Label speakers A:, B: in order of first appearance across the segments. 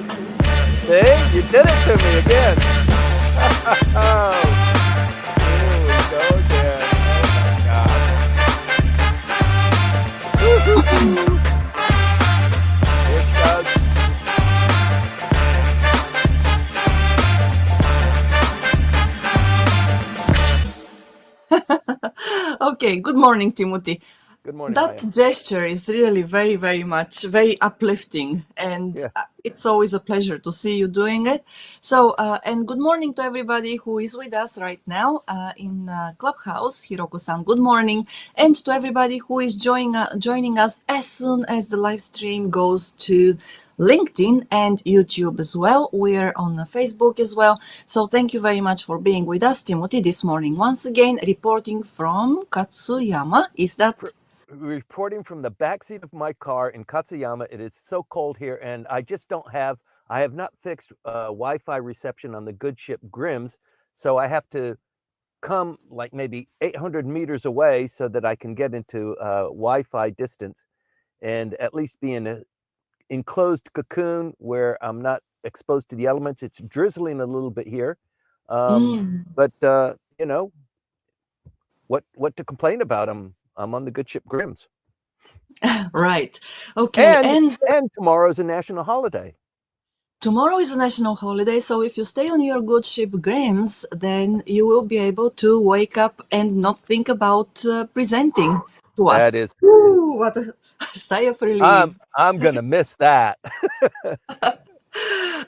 A: See, you did it to me again. Oh, here we go again. Oh my God. Here it goes.
B: Okay, good morning, Timothy.
A: Good morning,
B: That
A: Maya.
B: gesture is really very uplifting, and
A: Yeah.
B: it's always a pleasure to see you doing it. So, and good morning to everybody who is with us right now in Clubhouse. Hiroko-san, good morning. And to everybody who is joining us as soon as the live stream goes to LinkedIn and YouTube as well. We're on Facebook as well. So thank you very much for being with us, Timothy, this morning. Once again, reporting from Katsuyama. Is that
A: Reporting from the backseat of my car in Katsuyama. It is so cold here, and I just don't have, I have not fixed Wi-Fi reception on the good ship Grimm's, so I have to come like maybe 800 meters away so that I can get into Wi-Fi distance and at least be in an enclosed cocoon where I'm not exposed to the elements. It's drizzling a little bit here, but you know what to complain about? I'm on the good ship Grimm's.
B: right? Okay, and
A: And tomorrow's a national holiday.
B: tomorrow is a national holiday, so if you stay on your good ship Grimm's, then you will be able to wake up and not think about presenting to us.
A: That is,
B: Ooh, what a sigh of relief.
A: I'm gonna miss that.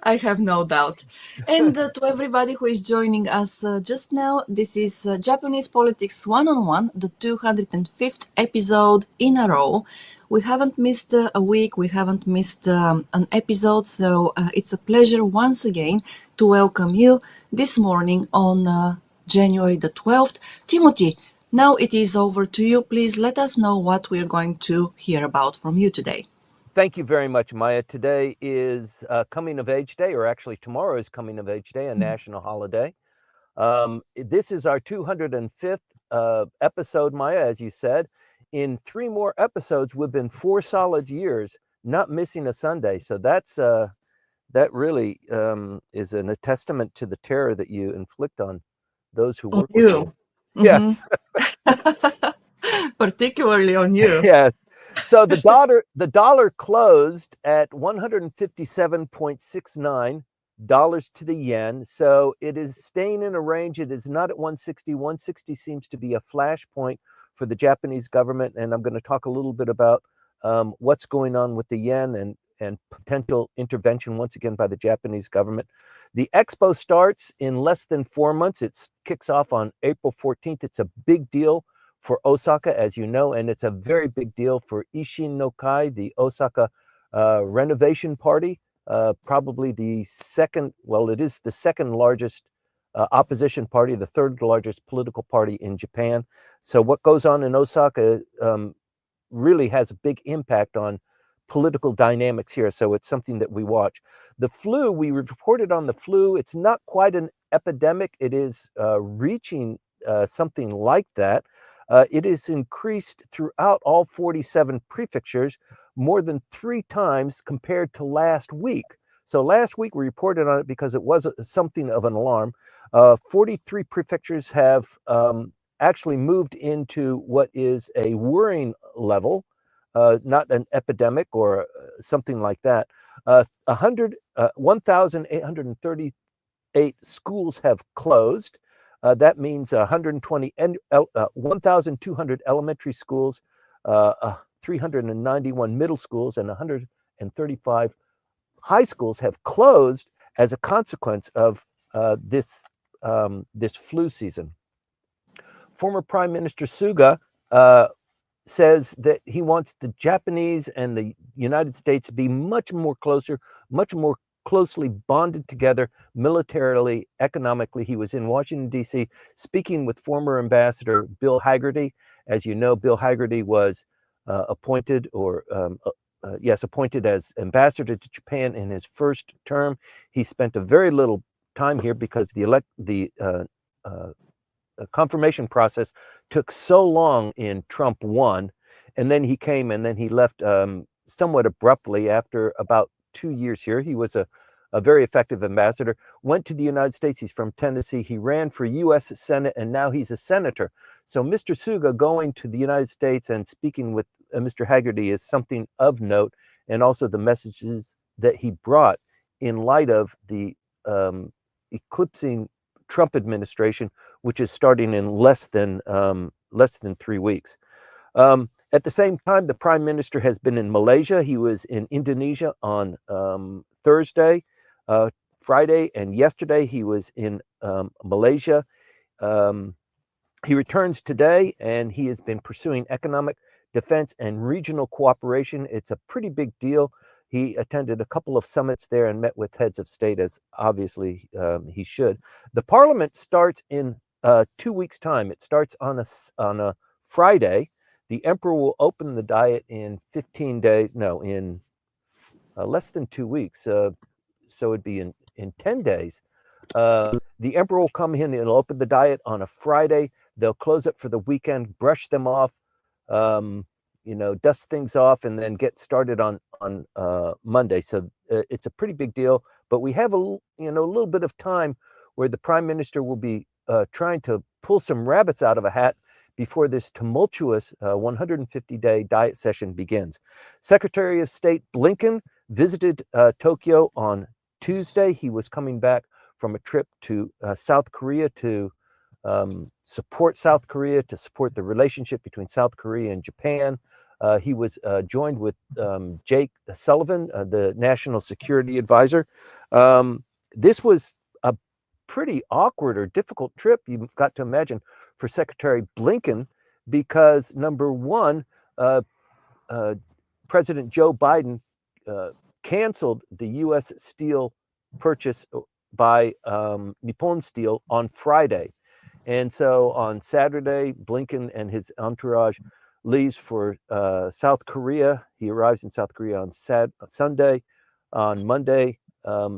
B: I have no doubt. And to everybody who is joining us just now, this is Japanese Politics One-on-One, the 205th episode in a row. We haven't missed a week, we haven't missed an episode, so it's a pleasure once again to welcome you this morning on January the 12th. Timothy, now it is over to you. Please let us know what we're going to hear about from you today.
A: Thank you very much, Maya. Today is Coming of Age Day, or actually tomorrow is Coming of Age Day, a national holiday. This is our 205th episode, Maya, as you said. In 3 more episodes, we've been 4 solid years, not missing a Sunday. So that really is a testament to the terror that you inflict on those who
B: On
A: work with you.
B: you. Mhm.
A: Yes.
B: Particularly on you.
A: Yes. So the dollar closed at 157.69 dollars to the yen. So it is staying in a range. It is not at 160. 160 seems to be a flashpoint for the Japanese government, and I'm going to talk a little bit about what's going on with the yen and potential intervention once again by the Japanese government. The expo starts in less than 4 months. It kicks off on April 14th. It's a big deal for Osaka, as you know, and it's a very big deal for Ishin no Kai, the Osaka renovation party, probably the second, well, it is the second largest opposition party, the third largest political party in Japan. So what goes on in Osaka really has a big impact on political dynamics here. So it's something that we watch. The flu, we reported on the flu. It's not quite an epidemic. It is reaching something like that. It is increased throughout all 47 prefectures more than 3 times compared to last week. So last week we reported on it because it was something of an alarm. 43 prefectures have actually moved into what is a worrying level, not an epidemic or something like that. 1,838 schools have closed. That means 120 and 1,200 elementary schools, 391 middle schools, and 135 high schools have closed as a consequence of this flu season. Former Prime Minister Suga says that he wants the Japanese and the United States to be much more closely bonded together militarily, economically. He was in Washington, D.C., speaking with former Ambassador Bill Hagerty. As you know, Bill Hagerty was appointed as ambassador to Japan in his first term. He spent a very little time here because the confirmation process took so long in Trump 1, and then he came and then he left somewhat abruptly after about 2 years here. He was a a very effective ambassador, went to the United States. He's from Tennessee. He ran for U.S. Senate, and now he's a senator. So Mr. Suga going to the United States and speaking with Mr. Haggerty is something of note, and also the messages that he brought in light of the eclipsing Trump administration, which is starting in less than 3 weeks. At the same time, the Prime Minister has been in Malaysia. He was in Indonesia on Thursday, Friday, and yesterday he was in Malaysia. He returns today, and he has been pursuing economic, defense, and regional cooperation. It's a pretty big deal. He attended a couple of summits there and met with heads of state, as obviously he should. The parliament starts in 2 weeks' time. It starts on a Friday. The emperor will open the diet in 15 days. No, in less than 2 weeks. So it'd be in 10 days. The emperor will come in and open the diet on a Friday. They'll close it for the weekend, brush them off, dust things off, and then get started on Monday. So it's a pretty big deal. But we have a little bit of time where the prime minister will be trying to pull some rabbits out of a hat before this tumultuous 150-day diet session begins. Secretary of State Blinken visited Tokyo on Tuesday. He was coming back from a trip to South Korea to support South Korea, to support the relationship between South Korea and Japan. He was joined with Jake Sullivan, the National Security Advisor. This was a pretty awkward or difficult trip, you've got to imagine, for Secretary Blinken, because number one, President Joe Biden canceled the U.S. steel purchase by Nippon Steel on Friday. And so on Saturday, Blinken and his entourage leaves for South Korea. He arrives in South Korea on Sunday. On Monday,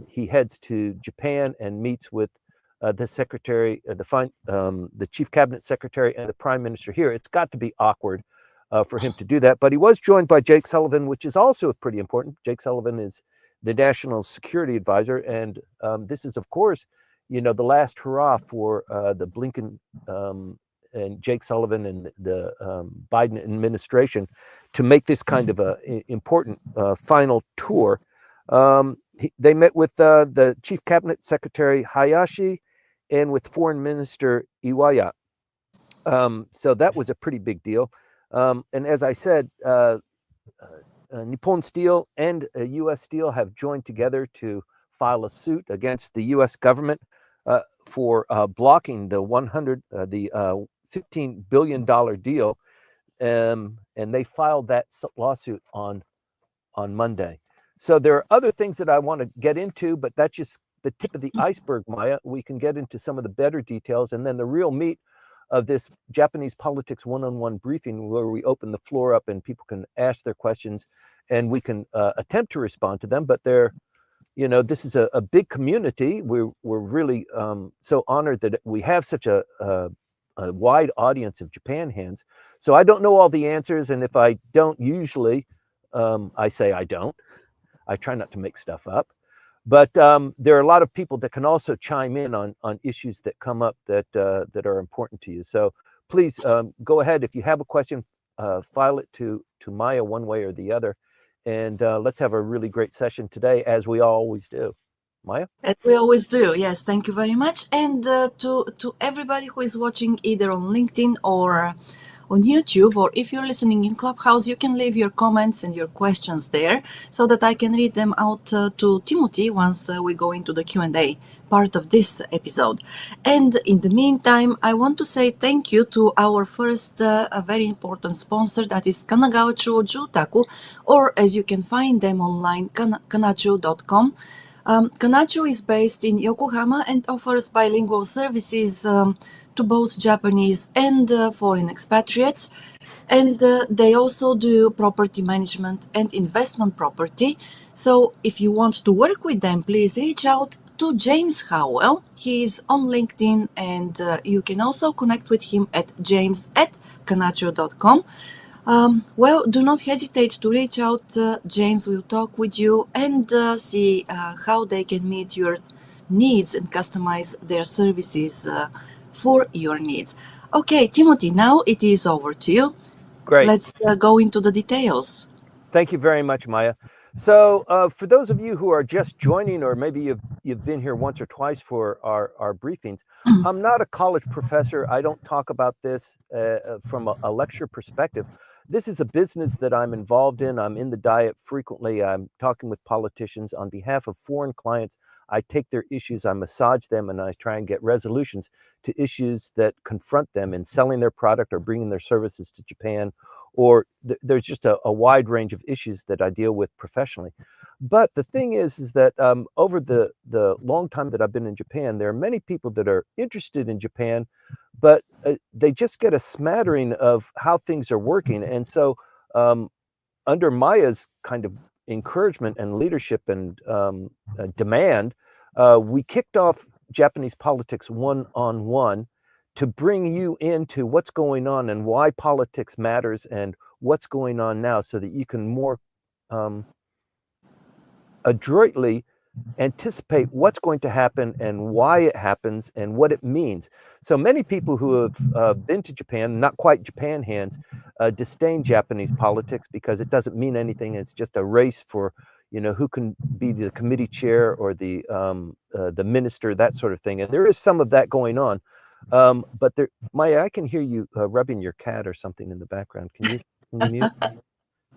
A: he heads to Japan and meets with the secretary, the chief cabinet secretary, and the prime minister here. It's got to be awkward for him to do that. But he was joined by Jake Sullivan, which is also pretty important. Jake Sullivan is the National Security Advisor, and this is, of course, the last hurrah for the Blinken and Jake Sullivan and the Biden administration to make this kind of a important final tour. They met with the Chief Cabinet Secretary Hayashi and with Foreign Minister Iwaya. So that was a pretty big deal. And as I said, Nippon Steel and U.S. Steel have joined together to file a suit against the U.S. government for blocking the $15 billion deal, and they filed that lawsuit on Monday. So there are other things that I want to get into, but that's just the tip of the iceberg, Maya. We can get into some of the better details, and then the real meat of this Japanese Politics one-on-one briefing, where we open the floor up and people can ask their questions, and we can attempt to respond to them. But this is a big community. We're really so honored that we have such a wide audience of Japan hands. So I don't know all the answers, and if I don't, usually I say I don't. I try not to make stuff up. But there are a lot of people that can also chime in on issues that come up that are important to you. So please go ahead. If you have a question, file it to Maya one way or the other. And let's have a really great session today, as we always do. Maya?
B: As we always do, yes. Thank you very much. And to everybody who is watching either on LinkedIn or on YouTube, or if you're listening in Clubhouse, you can leave your comments and your questions there so that I can read them out to Timothy once we go into the Q&A part of this episode. And in the meantime, I want to say thank you to our first a very important sponsor, that is Kanagawa Chuo Jutaku, or as you can find them online, kanchu.com. Kanchu is based in Yokohama and offers bilingual services to both Japanese and foreign expatriates. And they also do property management and investment property. So if you want to work with them, please reach out to James Howell. He is on LinkedIn, and you can also connect with him at james@kanachu.com. Well, do not hesitate to reach out. James will talk with you and see how they can meet your needs and customize their services for your needs. Okay, Timothy, now it is over to you.
A: Great.
B: Let's go into the details.
A: Thank you very much, Maya. So, for those of you who are just joining, or maybe you've been here once or twice for our briefings, I'm not a college professor. I don't talk about this from a lecture perspective. This is a business that I'm involved in. I'm in the diet frequently. I'm talking with politicians on behalf of foreign clients. I take their issues, I massage them, and I try and get resolutions to issues that confront them in selling their product or bringing their services to Japan, or there's just a wide range of issues that I deal with professionally. But the thing is that over the long time that I've been in Japan, there are many people that are interested in Japan, but they just get a smattering of how things are working. And so under Maya's kind of encouragement and leadership and demand, we kicked off Japanese Politics 1-on-1 to bring you into what's going on and why politics matters and what's going on now, so that you can more adroitly anticipate what's going to happen and why it happens and what it means. So many people who have been to Japan, not quite Japan hands, disdain Japanese politics because it doesn't mean anything. It's just a race for, who can be the committee chair or the minister, that sort of thing. And there is some of that going on. But there, Maya, I can hear you rubbing your cat or something in the background. Can you mute?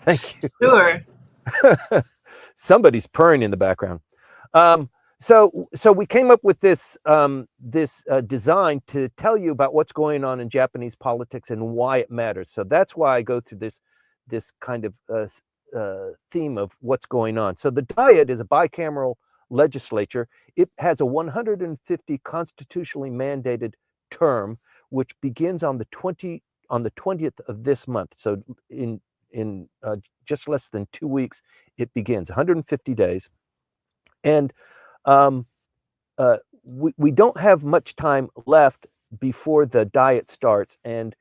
A: Thank you.
B: Sure.
A: Somebody's purring in the background. So we came up with this design to tell you about what's going on in Japanese politics and why it matters. So that's why I go through this kind of theme of what's going on. So the Diet is a bicameral legislature. It has a 150 constitutionally mandated term, which begins on the 20th of this month. So in just less than 2 weeks, it begins 150 days. And we don't have much time left before the Diet starts. And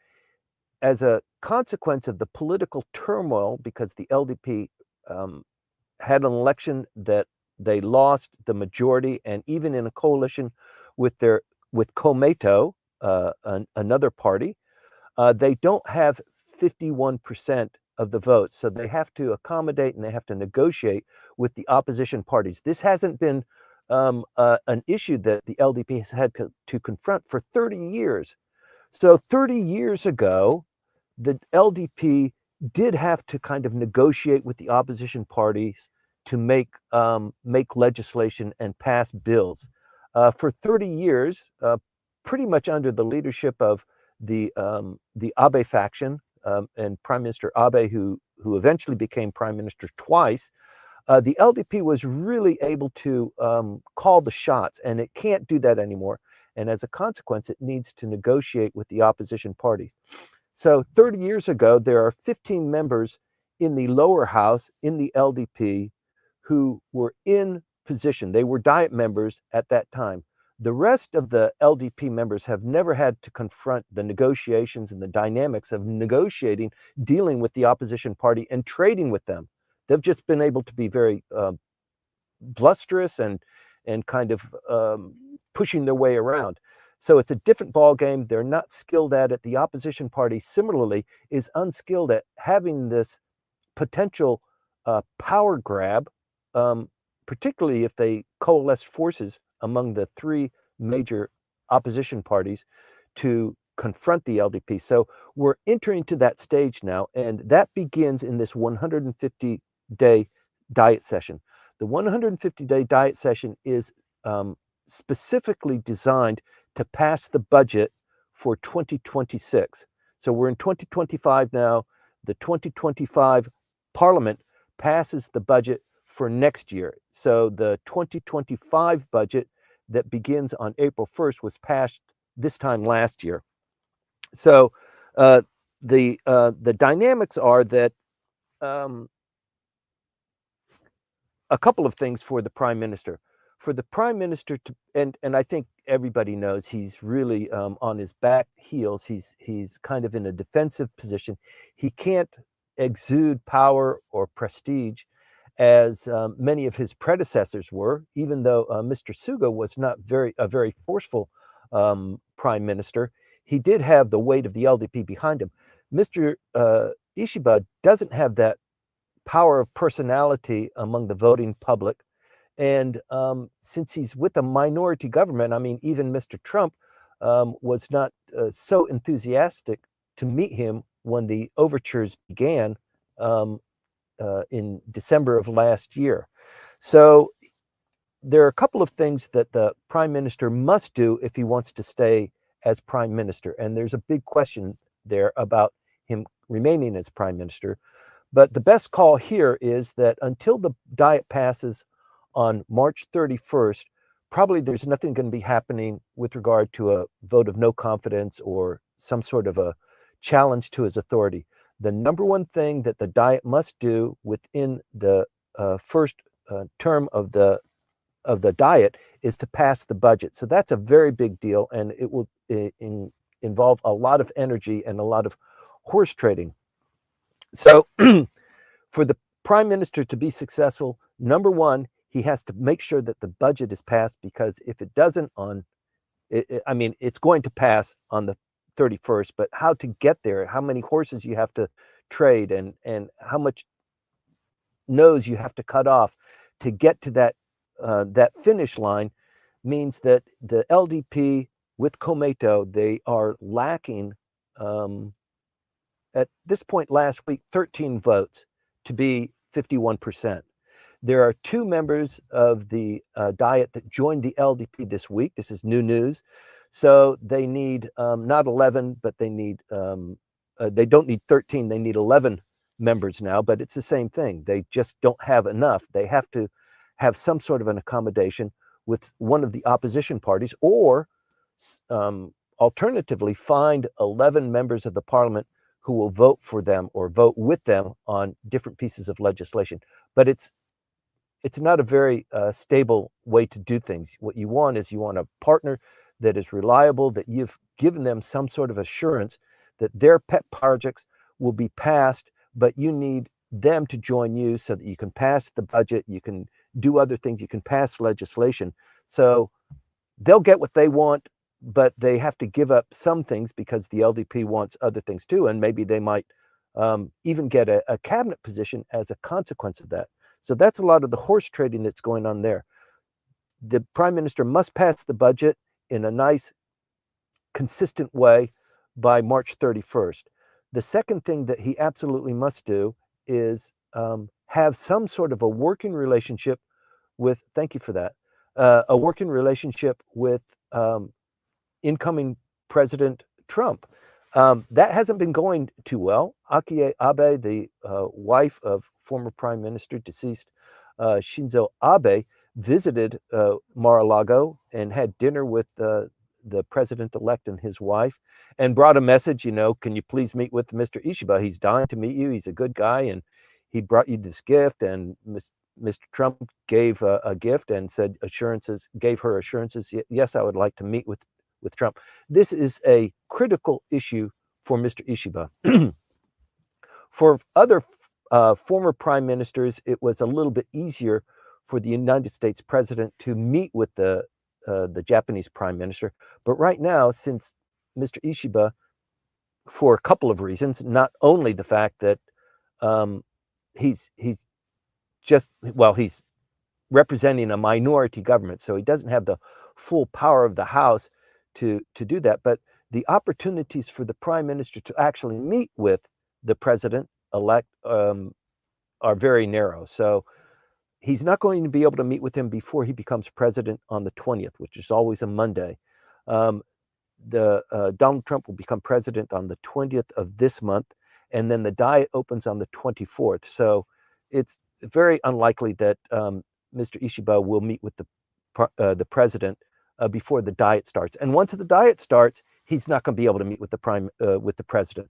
A: as a consequence of the political turmoil, because the LDP had an election that they lost the majority, and even in a coalition with Komeito, another party, they don't have 51% of the votes. So they have to accommodate and they have to negotiate with the opposition parties. This hasn't been an issue that the LDP has had to confront for 30 years. So 30 years ago, the LDP did have to kind of negotiate with the opposition parties to make legislation and pass bills. For 30 years, pretty much under the leadership of the Abe faction and Prime Minister Abe, who eventually became prime minister twice, the LDP was really able to call the shots, and it can't do that anymore. And as a consequence, it needs to negotiate with the opposition parties. So 30 years ago, there are 15 members in the lower house in the LDP who were in position. They were Diet members at that time. The rest of the LDP members have never had to confront the negotiations and the dynamics of negotiating, dealing with the opposition party and trading with them. They've just been able to be very blusterous and kind of pushing their way around. So it's a different ball game. They're not skilled at it. The opposition party, similarly, is unskilled at having this potential power grab, particularly if they coalesce forces among the three major opposition parties to confront the LDP. So we're entering to that stage now, and that begins in this 150-day diet session. The 150-day diet session is specifically designed to pass the budget for 2026. So we're in 2025 now. The 2025 Parliament passes the budget for next year. So the 2025 budget that begins on April 1st was passed this time last year. So the dynamics are that a couple of things for the Prime Minister. for the prime minister to, and I think everybody knows he's really on his back heels. He's kind of in a defensive position. He can't exude power or prestige as many of his predecessors were, even though Mr. Suga was not a very forceful prime minister. He did have the weight of the LDP behind him. Mr. Ishiba doesn't have that power of personality among the voting public. And since he's with a minority government, I mean, even Mr. Trump was not so enthusiastic to meet him when the overtures began in December of last year. So there are a couple of things that the prime minister must do if he wants to stay as prime minister. And there's a big question there about him remaining as prime minister. But the best call here is that until the diet passes on March 31st, probably there's nothing going to be happening with regard to a vote of no confidence or some sort of a challenge to his authority. The number one thing that the diet must do within the first term of the diet is to pass the budget. So that's a very big deal, and it will involve a lot of energy and a lot of horse trading. So for the prime minister to be successful, number one, he has to make sure that the budget is passed, because if it doesn't I mean, it's going to pass on the 31st, but how to get there, how many horses you have to trade, and how much nose you have to cut off to get to that finish line means that the LDP with Komeito, they are lacking at this point last week 13 votes to be 51%. There are two members of the diet that joined the LDP this week. This is new news. So they need not 11, but they don't need 13. They need 11 members now, but it's the same thing. They just don't have enough. They have to have some sort of an accommodation with one of the opposition parties, or alternatively find 11 members of the parliament who will vote for them or vote with them on different pieces of legislation. But it's not a very stable way to do things. What you want is a partner that is reliable, that you've given them some sort of assurance that their pet projects will be passed, but you need them to join you so that you can pass the budget, you can do other things, you can pass legislation. So they'll get what they want, but they have to give up some things because the LDP wants other things too, and maybe they might even get a cabinet position as a consequence of that. So that's a lot of the horse trading that's going on there. The prime minister must pass the budget in a nice, consistent way by March 31st. The second thing that he absolutely must do is have some sort of a working relationship with, thank you for that, a working relationship with incoming President Trump. That hasn't been going too well. Akie Abe, the wife of former Prime Minister, deceased Shinzo Abe, visited Mar-a-Lago and had dinner with the president-elect and his wife, and brought a message, can you please meet with Mr. Ishiba? He's dying to meet you. He's a good guy, and he brought you this gift. And Mr. Trump gave a gift and gave her assurances. Yes, I would like to meet with Trump. This is a critical issue for Mr. Ishiba. For other former prime ministers, it was a little bit easier for the United States president to meet with the Japanese prime minister. But right now, since Mr. Ishiba, for a couple of reasons, not only the fact that he's representing a minority government, so he doesn't have the full power of the House to do that, but the opportunities for the prime minister to actually meet with the president-elect are very narrow. So he's not going to be able to meet with him before he becomes president on the 20th, which is always a Monday. Donald Trump will become president on the 20th of this month, and then the diet opens on the 24th. So it's very unlikely that Mr. Ishiba will meet with the president before the diet starts. And once the diet starts, he's not going to be able to meet with the president.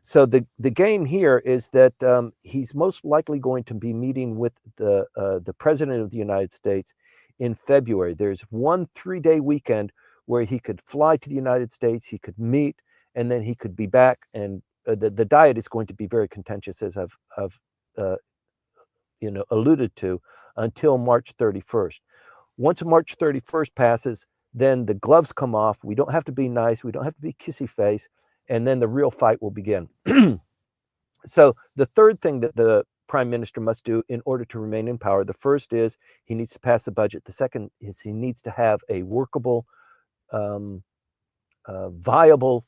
A: So the game here is that he's most likely going to be meeting with the president of the United States in February. There's one 3-day weekend where he could fly to the United States, he could meet, and then he could be back. And the diet is going to be very contentious, as I've alluded to, until March 31st. Once March 31st passes, then the gloves come off. We don't have to be nice. We don't have to be kissy face. And then the real fight will begin. So the third thing that the prime minister must do in order to remain in power, the first is he needs to pass a budget. The second is he needs to have a workable, viable,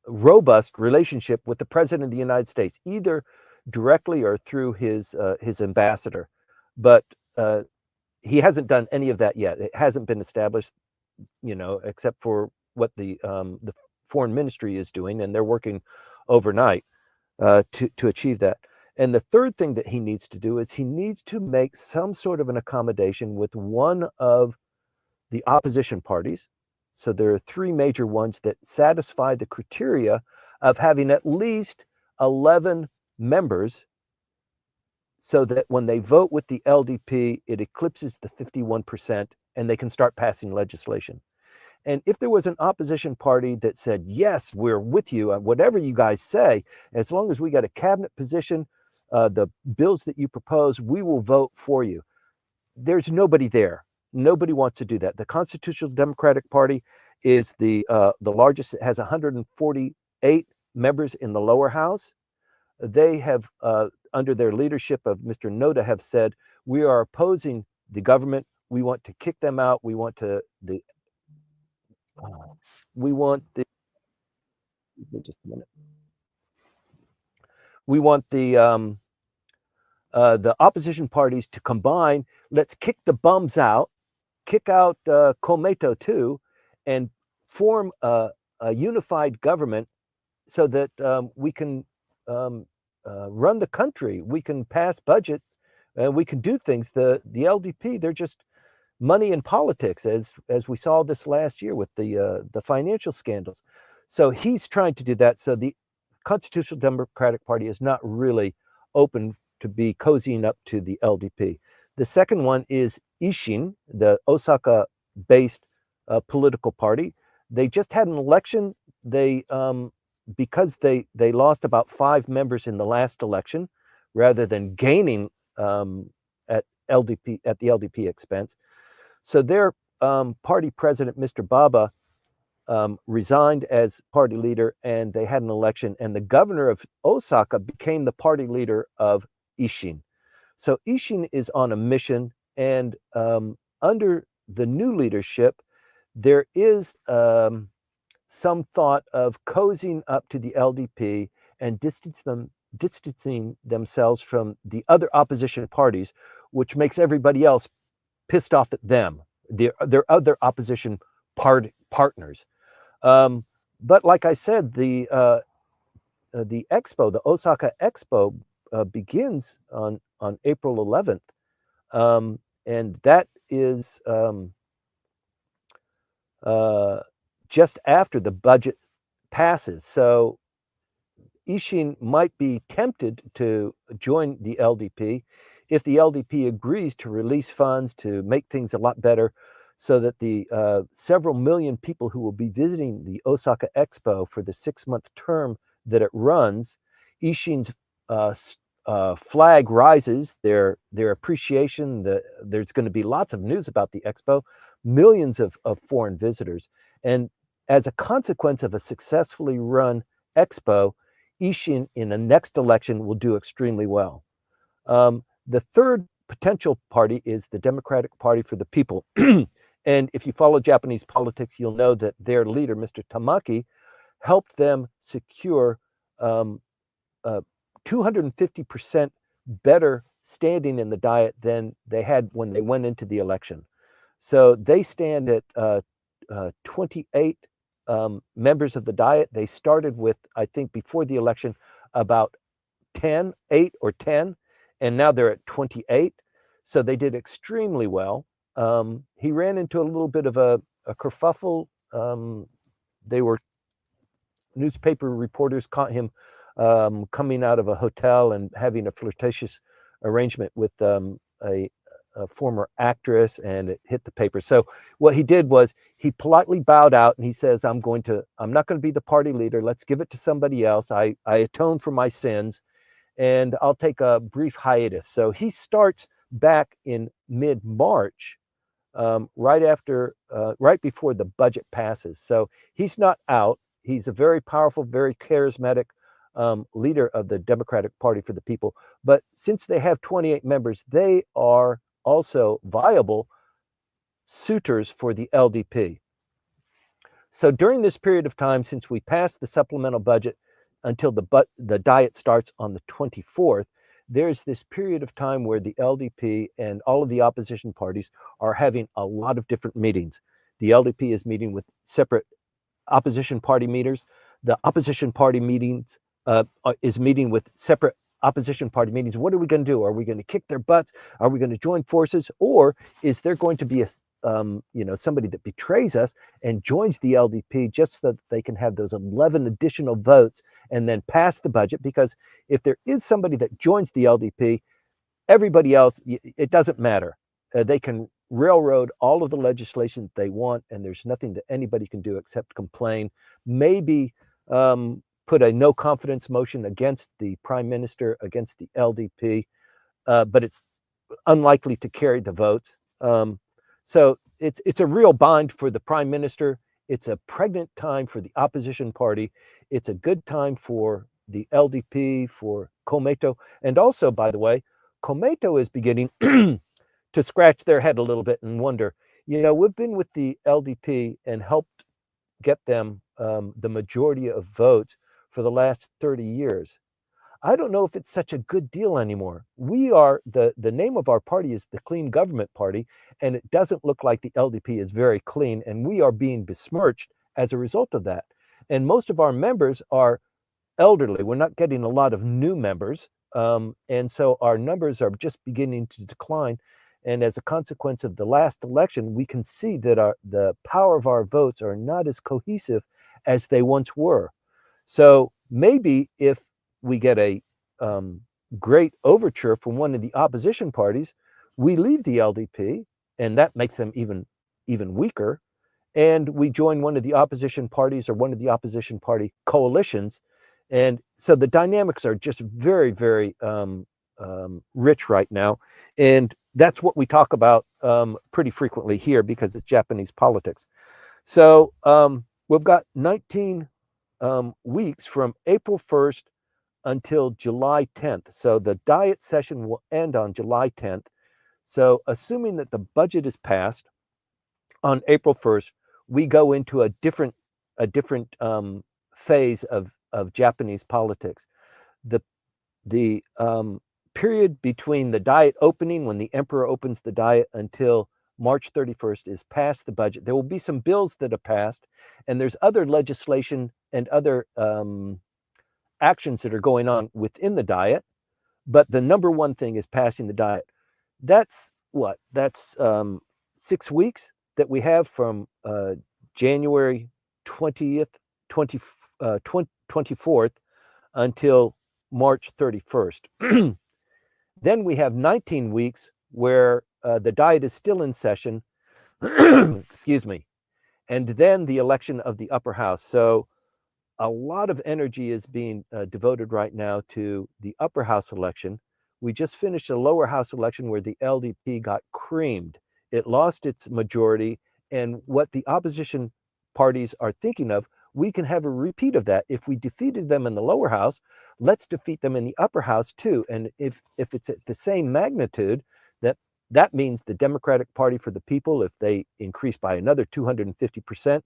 A: robust relationship with the president of the United States, either directly or through his ambassador. But he hasn't done any of that yet. It hasn't been established, except for what the foreign ministry is doing, and they're working overnight to achieve that. And the third thing that he needs to do is he needs to make some sort of an accommodation with one of the opposition parties. So there are three major ones that satisfy the criteria of having at least 11 members, so that when they vote with the LDP, it eclipses the 51% and they can start passing legislation. And if there was an opposition party that said, yes, we're with you on whatever you guys say, as long as we got a cabinet position, the bills that you propose, we will vote for you. There's nobody there. Nobody wants to do that. The Constitutional Democratic Party is the largest. It has 148 members in the lower house. They have, under their leadership of Mr. Noda, have said, we are opposing the government. We want to kick them out. We want to just a minute. We want the opposition parties to combine. Let's kick the bums out, kick out Komeito too, and form a unified government so that we can run the country. We can pass budget, and we can do things. The LDP, they're just money in politics, as we saw this last year with the financial scandals. So he's trying to do that. So the Constitutional Democratic Party is not really open to be cozying up to the LDP. The second one is Ishin, the Osaka-based political party. They just had an election. They because they lost about 5 members in the last election, rather than gaining at the LDP expense. So their party president, Mr. Baba, resigned as party leader, and they had an election, and the governor of Osaka became the party leader of Ishin. So Ishin is on a mission, and under the new leadership, there is some thought of cozying up to the LDP and distancing themselves from the other opposition parties, which makes everybody else pissed off at them, their other opposition partners. But like I said, the expo, the Osaka Expo, begins on April 11th, and that is just after the budget passes. So Ishin might be tempted to join the LDP if the LDP agrees to release funds to make things a lot better, so that the several million people who will be visiting the Osaka Expo for the 6-month term that it runs, Ishin's flag rises, their appreciation. There's going to be lots of news about the Expo, millions of foreign visitors. And as a consequence of a successfully run Expo, Ishin in the next election will do extremely well. The third potential party is the Democratic Party for the People. And if you follow Japanese politics, you'll know that their leader, Mr. Tamaki, helped them secure 250% better standing in the Diet than they had when they went into the election. So they stand at 28 members of the Diet. They started with, I think, before the election, about 8 or 10, and now they're at 28. So they did extremely well. He ran into a little bit of a kerfuffle. They were newspaper reporters caught him coming out of a hotel and having a flirtatious arrangement with a a former actress, and it hit the paper. So what he did was he politely bowed out and he says, I'm not going to be the party leader. Let's give it to somebody else. I atone for my sins, and I'll take a brief hiatus. So he starts back in mid-March, right before the budget passes. So he's not out. He's a very powerful, very charismatic leader of the Democratic Party for the People. But since they have 28 members, they are also viable suitors for the LDP. So during this period of time, since we passed the supplemental budget until the diet starts on the 24th, there's this period of time where the LDP and all of the opposition parties are having a lot of different meetings. The LDP is meeting with separate opposition party meetings. The opposition party meetings is meeting with separate opposition party meetings. What are we going to do? Are we going to kick their butts? Are we going to join forces? Or is there going to be somebody that betrays us and joins the LDP just so that they can have those 11 additional votes and then pass the budget? Because if there is somebody that joins the LDP, everybody else, it doesn't matter. They can railroad all of the legislation that they want, and there's nothing that anybody can do except complain. Maybe put a no confidence motion against the prime minister, against the LDP, but it's unlikely to carry the votes. So it's a real bind for the prime minister. It's a pregnant time for the opposition party. It's a good time for the LDP, for Komeito. And also, by the way, Komeito is beginning to scratch their head a little bit and wonder, we've been with the LDP and helped get them the majority of votes for the last 30 years. I don't know if it's such a good deal anymore. We are, the name of our party is the Clean Government Party, and it doesn't look like the LDP is very clean, and we are being besmirched as a result of that. And most of our members are elderly. We're not getting a lot of new members, and so our numbers are just beginning to decline. And as a consequence of the last election, we can see that the power of our votes are not as cohesive as they once were. So maybe if we get a great overture from one of the opposition parties, we leave the LDP, and that makes them even weaker, and we join one of the opposition parties or one of the opposition party coalitions. And so the dynamics are just very, very rich right now. And that's what we talk about pretty frequently here because it's Japanese politics. So we've got 19 weeks from April 1st until July 10th. So the diet session will end on July 10th. So assuming that the budget is passed on April 1st, we go into a different phase of Japanese politics. The period between the diet opening, when the emperor opens the diet, until March 31st is past the budget. There will be some bills that are passed, and there's other legislation and other actions that are going on within the diet, but the number one thing is passing the diet. That's 6 weeks that we have from January 20th, 24th until March 31st. Then we have 19 weeks where the diet is still in session, excuse me, and then the election of the upper house. So a lot of energy is being devoted right now to the upper house election. We just finished a lower house election where the LDP got creamed. It lost its majority, and what the opposition parties are thinking of, we can have a repeat of that. If we defeated them in the lower house, let's defeat them in the upper house too. And if it's at the same magnitude, that means the Democratic Party for the People, if they increase by another 250%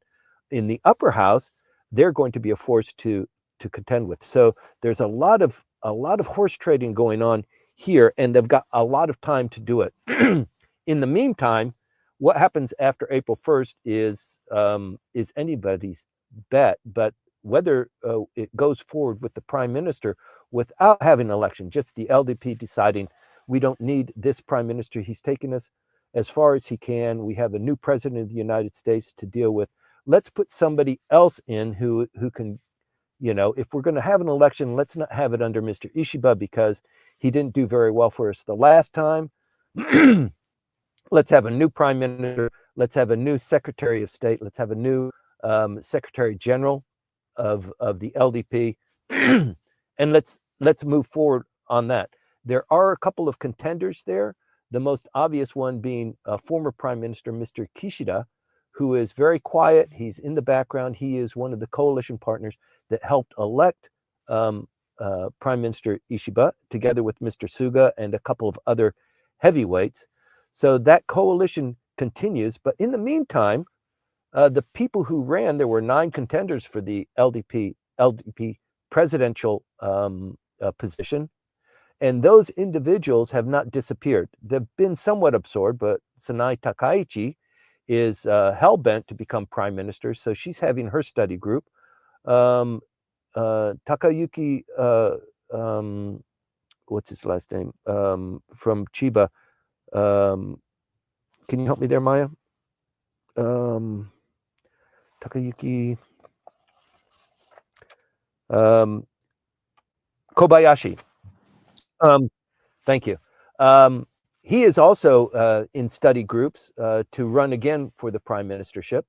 A: in the upper house, they're going to be a force to contend with. So there's a lot of horse trading going on here, and they've got a lot of time to do it. In the meantime, what happens after April 1st is anybody's bet, but whether it goes forward with the prime minister without having an election, just the LDP deciding we don't need this prime minister. He's taken us as far as he can. We have a new president of the United States to deal with. Let's put somebody else in who can, if we're going to have an election, let's not have it under Mr. Ishiba because he didn't do very well for us the last time. let's have a new prime minister, let's have a new secretary of state, let's have a new secretary general of the LDP, and let's move forward on that. There are a couple of contenders there, the most obvious one being former Prime Minister Mr. Kishida, who is very quiet. He's in the background. He is one of the coalition partners that helped elect Prime Minister Ishiba, together with Mr. Suga and a couple of other heavyweights. So that coalition continues. But in the meantime, the people who ran, there were 9 contenders for the LDP presidential position. And those individuals have not disappeared. They've been somewhat absorbed, but Sanai Takaichi is hell-bent to become prime minister. So she's having her study group. Takayuki, what's his last name? From Chiba. Can you help me there, Maya? Takayuki. Kobayashi. Thank you. He is also in study groups to run again for the prime ministership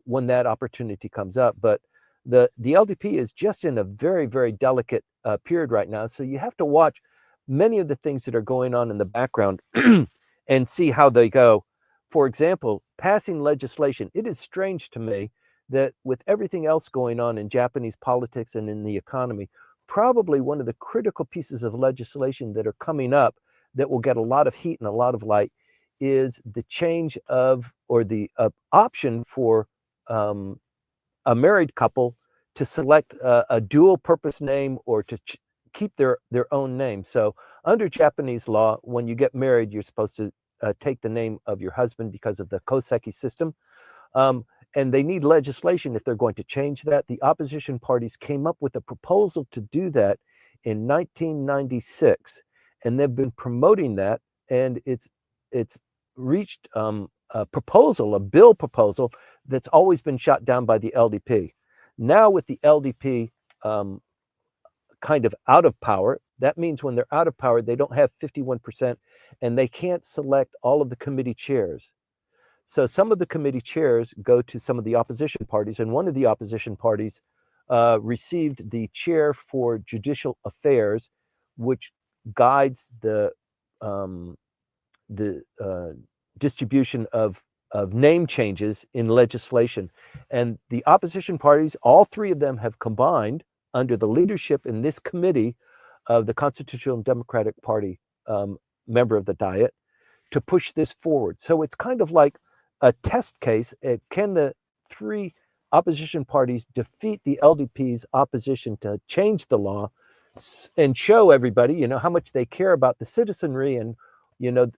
A: when that opportunity comes up. But the LDP is just in a very, very delicate period right now. So you have to watch many of the things that are going on in the background and see how they go. For example, passing legislation. It is strange to me that with everything else going on in Japanese politics and in the economy, probably one of the critical pieces of legislation that are coming up that will get a lot of heat and a lot of light is the change of, or the option for a married couple to select a dual purpose name or to keep their own name. So under Japanese law, when you get married, you're supposed to take the name of your husband because of the koseki system. And they need legislation if they're going to change that. The opposition parties came up with a proposal to do that in 1996, and they've been promoting that, and it's reached a bill proposal that's always been shot down by the LDP. Now with the LDP kind of out of power, that means when they're out of power, they don't have 51%, and they can't select all of the committee chairs. So some of the committee chairs go to some of the opposition parties, and one of the opposition parties received the chair for judicial affairs, which guides the distribution of name changes in legislation. And the opposition parties, all 3 of them, have combined under the leadership in this committee of the Constitutional and Democratic Party member of the Diet to push this forward. So it's kind of like a test case. Can the 3 opposition parties defeat the LDP's opposition to change the law and show everybody, how much they care about the citizenry, and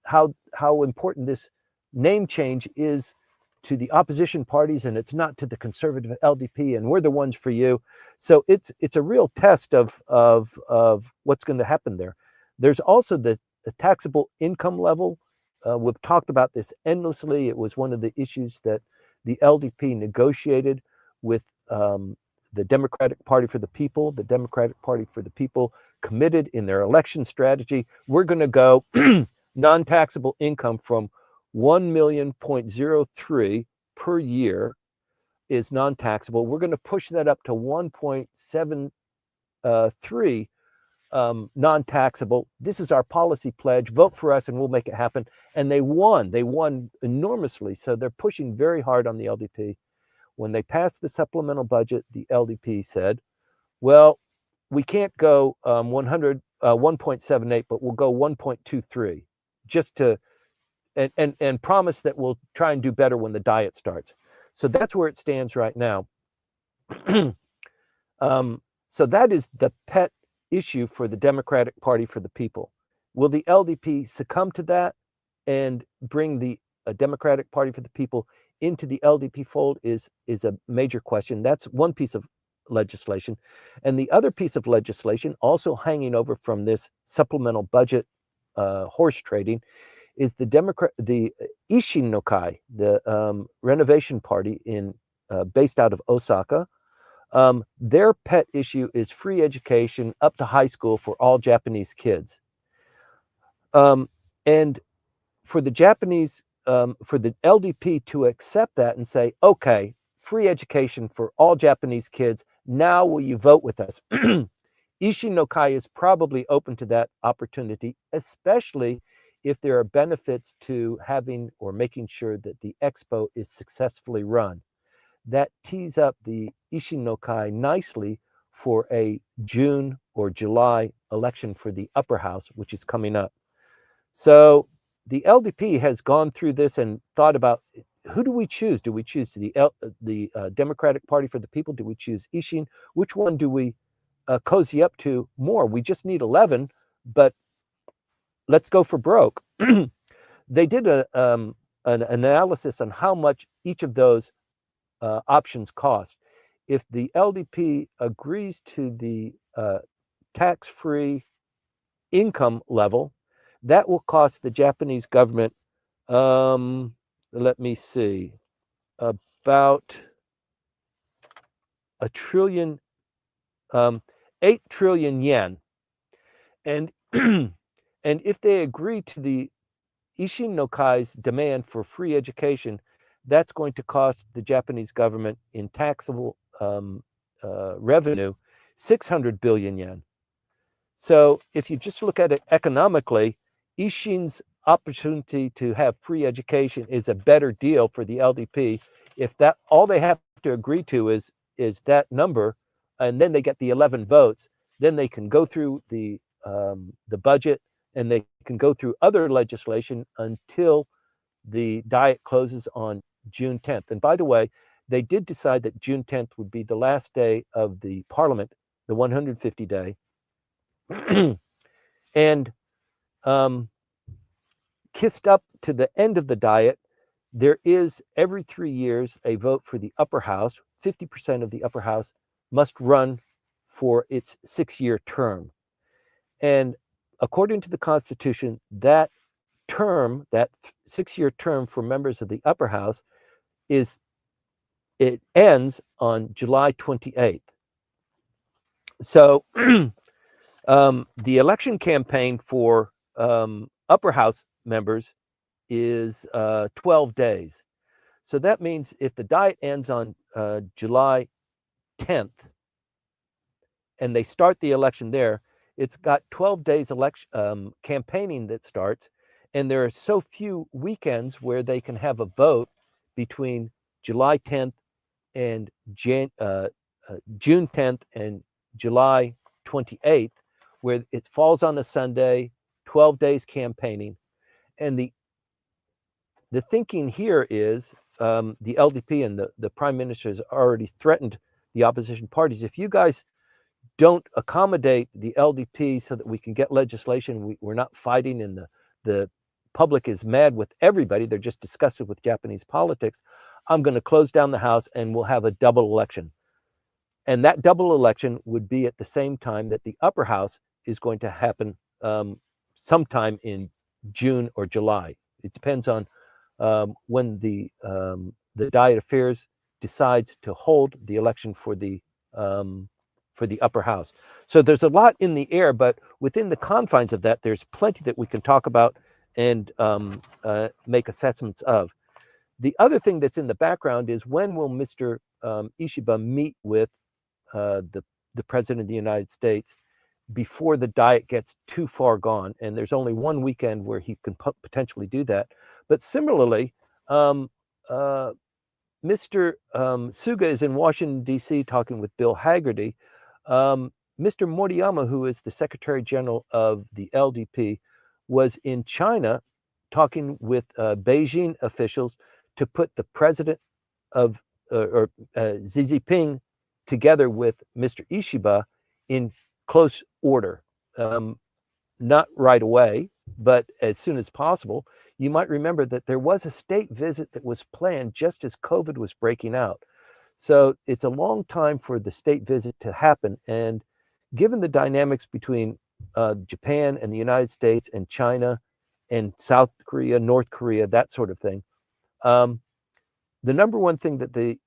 A: how important this name change is to the opposition parties, and it's not to the conservative LDP, and we're the ones for you. So it's a real test of what's going to happen there. There's also the taxable income level. We've talked about this endlessly. It was one of the issues that the LDP negotiated with the Democratic Party for the People. The Democratic Party for the People committed in their election strategy, we're going to go non-taxable income from 1,000,003 per year is non-taxable. We're going to push that up to 1.73 non-taxable. This is our policy pledge. Vote for us and we'll make it happen. And they won enormously. So they're pushing very hard on the LDP. When they passed the supplemental budget, the LDP said, well, we can't go 1.78, but we'll go 1.23 just to, and promise that we'll try and do better when the diet starts. So that's where it stands right now. So that is the pet issue for the Democratic Party for the People. Will the LDP succumb to that and bring the Democratic Party for the People into the LDP fold is a major question. That's one piece of legislation. And the other piece of legislation, also hanging over from this supplemental budget horse trading, is the Ishin no Kai, the renovation party based out of Osaka. Their pet issue is free education up to high school for all Japanese kids. And for the Japanese for the LDP to accept that and say, okay, free education for all Japanese kids. Now will you vote with us? Isshin no Kai is probably open to that opportunity, especially if there are benefits to having or making sure that the expo is successfully run. That tees up the Isshin no Kai nicely for a June or July election for the upper house, which is coming up. So the LDP has gone through this and thought about, who do we choose? Do we choose the Democratic Party for the People? Do we choose Isshin? Which one do we cozy up to more? We just need 11, but let's go for broke. They did an analysis on how much each of those options cost. If the LDP agrees to the tax-free income level, that will cost the Japanese government, let me see, about a trillion, 8 trillion yen. And and if they agree to the Isshin no Kai's demand for free education, that's going to cost the Japanese government in taxable revenue 600 billion yen. So if you just look at it economically, Isshin's opportunity to have free education is a better deal for the LDP. If that all they have to agree to is that number, and then they get the 11 votes, then they can go through the budget, and they can go through other legislation until the diet closes on June 10th. And by the way, they did decide that June 10th would be the last day of the parliament, the 150 day. And kissed up to the end of the diet, there is every 3 years a vote for the upper house. 50% of the upper house must run for its 6-year term. And according to the Constitution, that term, that 6-year term for members of the upper house, it ends on July 28th. So the election campaign for upper house members is 12 days. So that means if the diet ends on July 10th and they start the election there, it's got 12 days election campaigning that starts, and there are so few weekends where they can have a vote between July 10th and June 10th and July 28th, where it falls on a Sunday, 12 days campaigning. And the thinking here is the LDP and the prime minister has already threatened the opposition parties. If you guys don't accommodate the LDP so that we can get legislation, we're not fighting, and the public is mad with everybody, they're just disgusted with Japanese politics, I'm going to close down the house and we'll have a double election. And that double election would be at the same time that the upper house is going to happen sometime in June or July. It depends on when the Diet Affairs decides to hold the election for the upper house. So there's a lot in the air, but within the confines of that, there's plenty that we can talk about and make assessments of. The other thing that's in the background is, when will Mr. Ishiba meet with the President of the United States before the diet gets too far gone? And there's only one weekend where he can potentially do that. But similarly, Mr. Suga is in Washington, D.C. talking with Bill Haggerty. Mr. Moriyama, who is the Secretary General of the LDP, was in China talking with Beijing officials to put the president of Xi Jinping together with Mr. Ishiba in close order. Not right away, but as soon as possible. You might remember that there was a state visit that was planned just as COVID was breaking out. So it's a long time for the state visit to happen. And given the dynamics between Japan and the United States and China and South Korea, North Korea, that sort of thing, the number one thing that the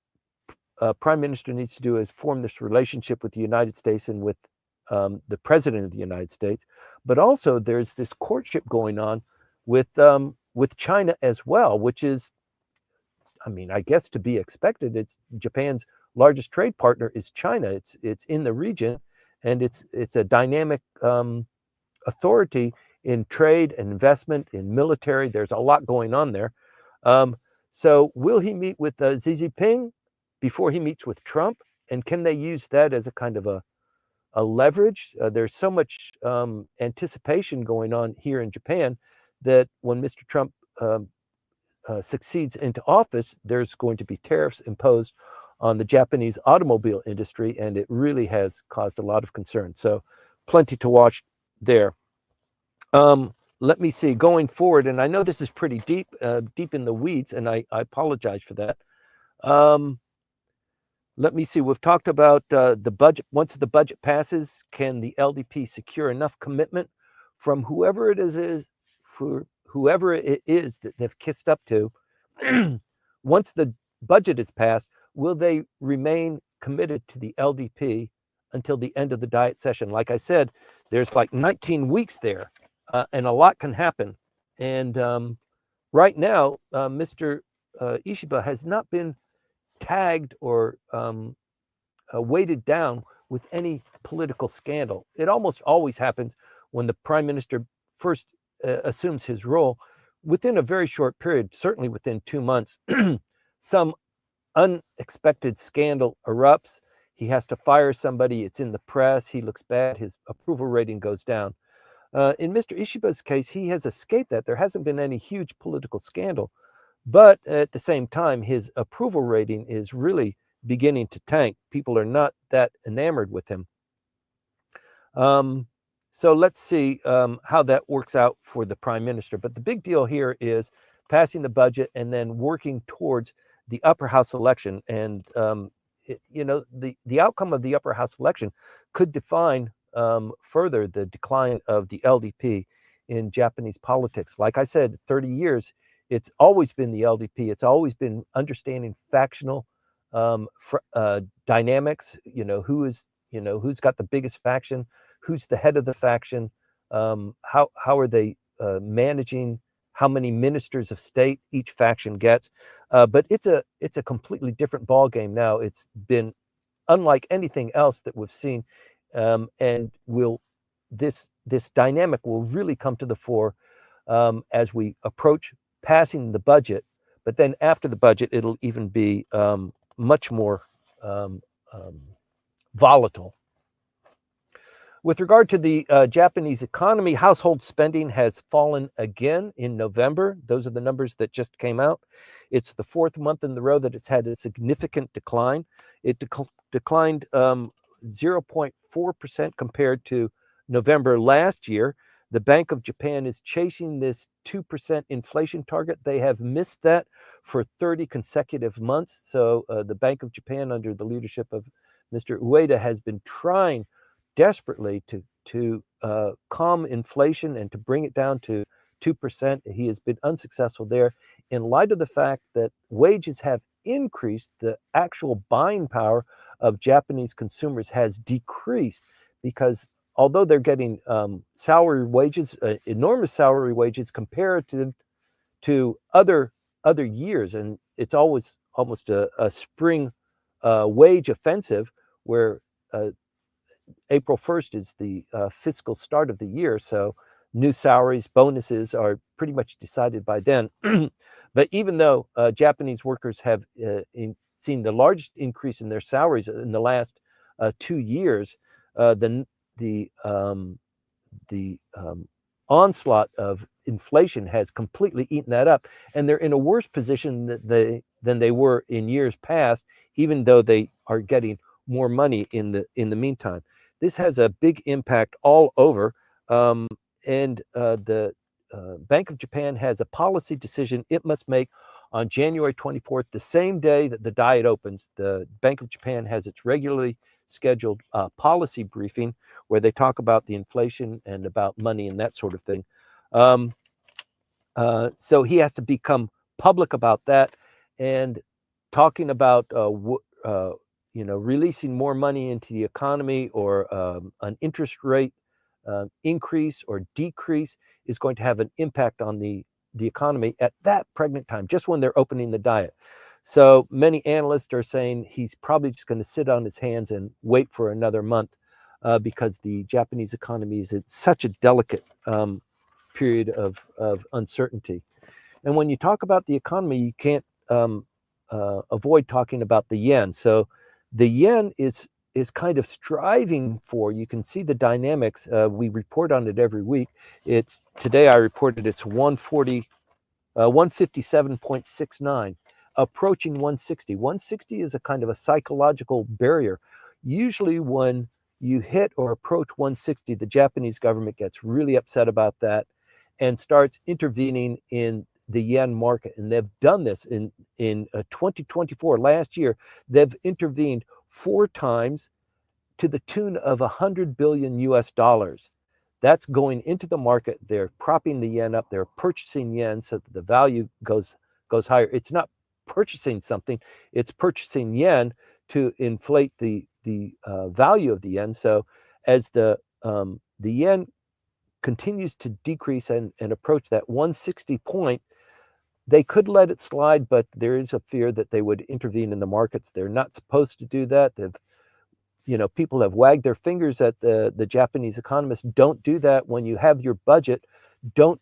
A: prime minister needs to do is form this relationship with the United States and with the president of the United States. But also there's this courtship going on with with China as well, which is, I mean, I guess to be expected. It's Japan's largest trade partner is China. It's in the region, and it's a dynamic authority in trade and investment, in military. There's a lot going on there. So will he meet with Xi Jinping before he meets with Trump? And can they use that as a kind of a leverage? There's so much anticipation going on here in Japan that when Mr. Trump succeeds into office, there's going to be tariffs imposed on the Japanese automobile industry, and it really has caused a lot of concern. So plenty to watch there. Let me see, going forward, and I know this is pretty deep in the weeds, and I apologize for that. Let me see, we've talked about the budget. Once the budget passes, can the LDP secure enough commitment from whoever it is for whoever it is that they've kissed up to? Once the budget is passed, will they remain committed to the LDP until the end of the Diet session? Like I said, there's like 19 weeks there, and a lot can happen. And right now, Mr. Ishiba has not been tagged or weighted down with any political scandal. It almost always happens when the prime minister first assumes his role. Within a very short period, certainly within 2 months, some unexpected scandal erupts. He has to fire somebody. It's in the press. He looks bad. His approval rating goes down. In Mr. Ishiba's case, he has escaped that. There hasn't been any huge political scandal. But at the same time, his approval rating is really beginning to tank. People are not that enamored with him. So let's see how that works out for the prime minister. But the big deal here is passing the budget and then working towards the upper house election. And, the outcome of the upper house election could define further the decline of the LDP in Japanese politics. Like I said, 30 years, it's always been the LDP. It's always been understanding factional dynamics, who's got the biggest faction, who's the head of the faction, how are they managing how many ministers of state each faction gets. But it's a completely different ball game now. It's been unlike anything else that we've seen, and this dynamic will really come to the fore as we approach passing the budget. But then after the budget, it'll even be much more volatile. With regard to the Japanese economy, household spending has fallen again in November. Those are the numbers that just came out. It's the fourth month in the row that it's had a significant decline. It declined 0.4% compared to November last year. The Bank of Japan is chasing this 2% inflation target. They have missed that for 30 consecutive months. So the Bank of Japan, under the leadership of Mr. Ueda, has been trying desperately to calm inflation and to bring it down to 2%. He has been unsuccessful there. In light of the fact that wages have increased, the actual buying power of Japanese consumers has decreased, because although they're getting salary wages, enormous salary wages comparative to other years, and it's always almost a spring wage offensive where April 1st is the fiscal start of the year, so new salaries, bonuses are pretty much decided by then. But even though Japanese workers have seen the largest increase in their salaries in the last 2 years, the onslaught of inflation has completely eaten that up, and they're in a worse position than they were in years past, even though they are getting more money in the meantime. This has a big impact all over, and the Bank of Japan has a policy decision it must make on January 24th, the same day that the Diet opens. The Bank of Japan has its regularly scheduled policy briefing where they talk about the inflation and about money and that sort of thing. So he has to become public about that and talking about releasing more money into the economy, or an interest rate increase or decrease is going to have an impact on the the economy at that pregnant time, just when they're opening the diet. So many analysts are saying he's probably just going to sit on his hands and wait for another month because the Japanese economy is at such a delicate period of uncertainty. And when you talk about the economy, you can't avoid talking about the yen. So the yen is kind of striving for, you can see the dynamics. We report on it every week. It's today I reported it's 157.69, approaching 160. 160 is a kind of a psychological barrier. Usually when you hit or approach 160, the Japanese government gets really upset about that and starts intervening in the yen market. And they've done this in 2024, last year. They've intervened 4 times to the tune of 100 billion US dollars. That's going into the market. They're propping the yen up. They're purchasing yen so that the value goes higher. It's not purchasing something, it's purchasing yen to inflate the value of the yen. So as the yen continues to decrease and approach that 160 point, they could let it slide, but there is a fear that they would intervene in the markets. They're not supposed to do that. People have wagged their fingers at the Japanese economists. Don't do that when you have your budget. Don't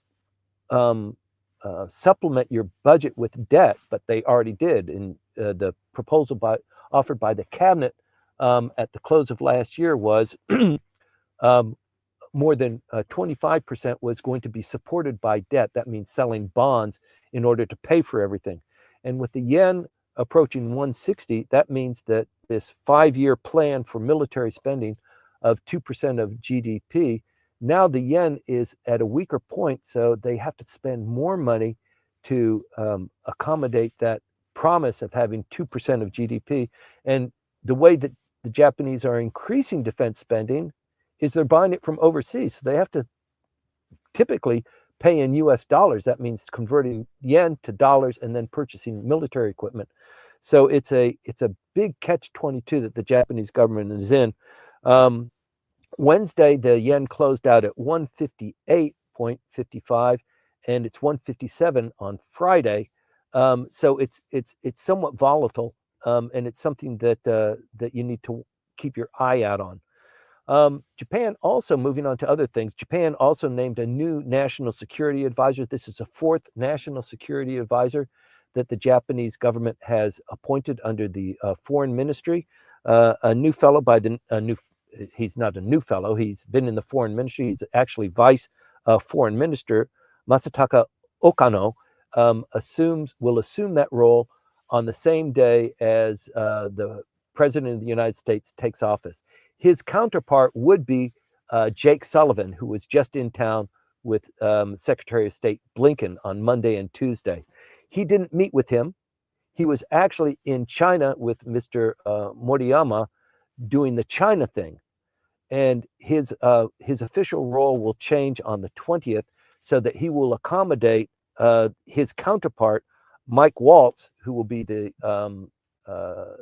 A: supplement your budget with debt, but they already did. In the proposal offered by the cabinet at the close of last year was more than 25% was going to be supported by debt. That means selling bonds in order to pay for everything. And with the yen approaching 160, that means that this 5-year plan for military spending of 2% of GDP, now the yen is at a weaker point, so they have to spend more money to accommodate that promise of having 2% of GDP. And the way that the Japanese are increasing defense spending is they're buying it from overseas. So they have to typically pay in US dollars. That means converting yen to dollars and then purchasing military equipment. So it's a big catch-22 that the Japanese government is in. Wednesday, the yen closed out at 158.55, and it's 157 on Friday. So it's somewhat volatile, and it's something that you need to keep your eye out on. Japan also, moving on to other things, Japan also named a new national security advisor. This is a 4th national security advisor that the Japanese government has appointed under the foreign ministry. A new fellow he's not a new fellow, he's been in the foreign ministry. He's actually vice foreign minister. Masataka Okano will assume that role on the same day as the President of the United States takes office. His counterpart would be Jake Sullivan, who was just in town with Secretary of State Blinken on Monday and Tuesday. He didn't meet with him. He was actually in China with Mr. Moriyama doing the China thing. And his official role will change on the 20th so that he will accommodate his counterpart, Mike Waltz, who will be the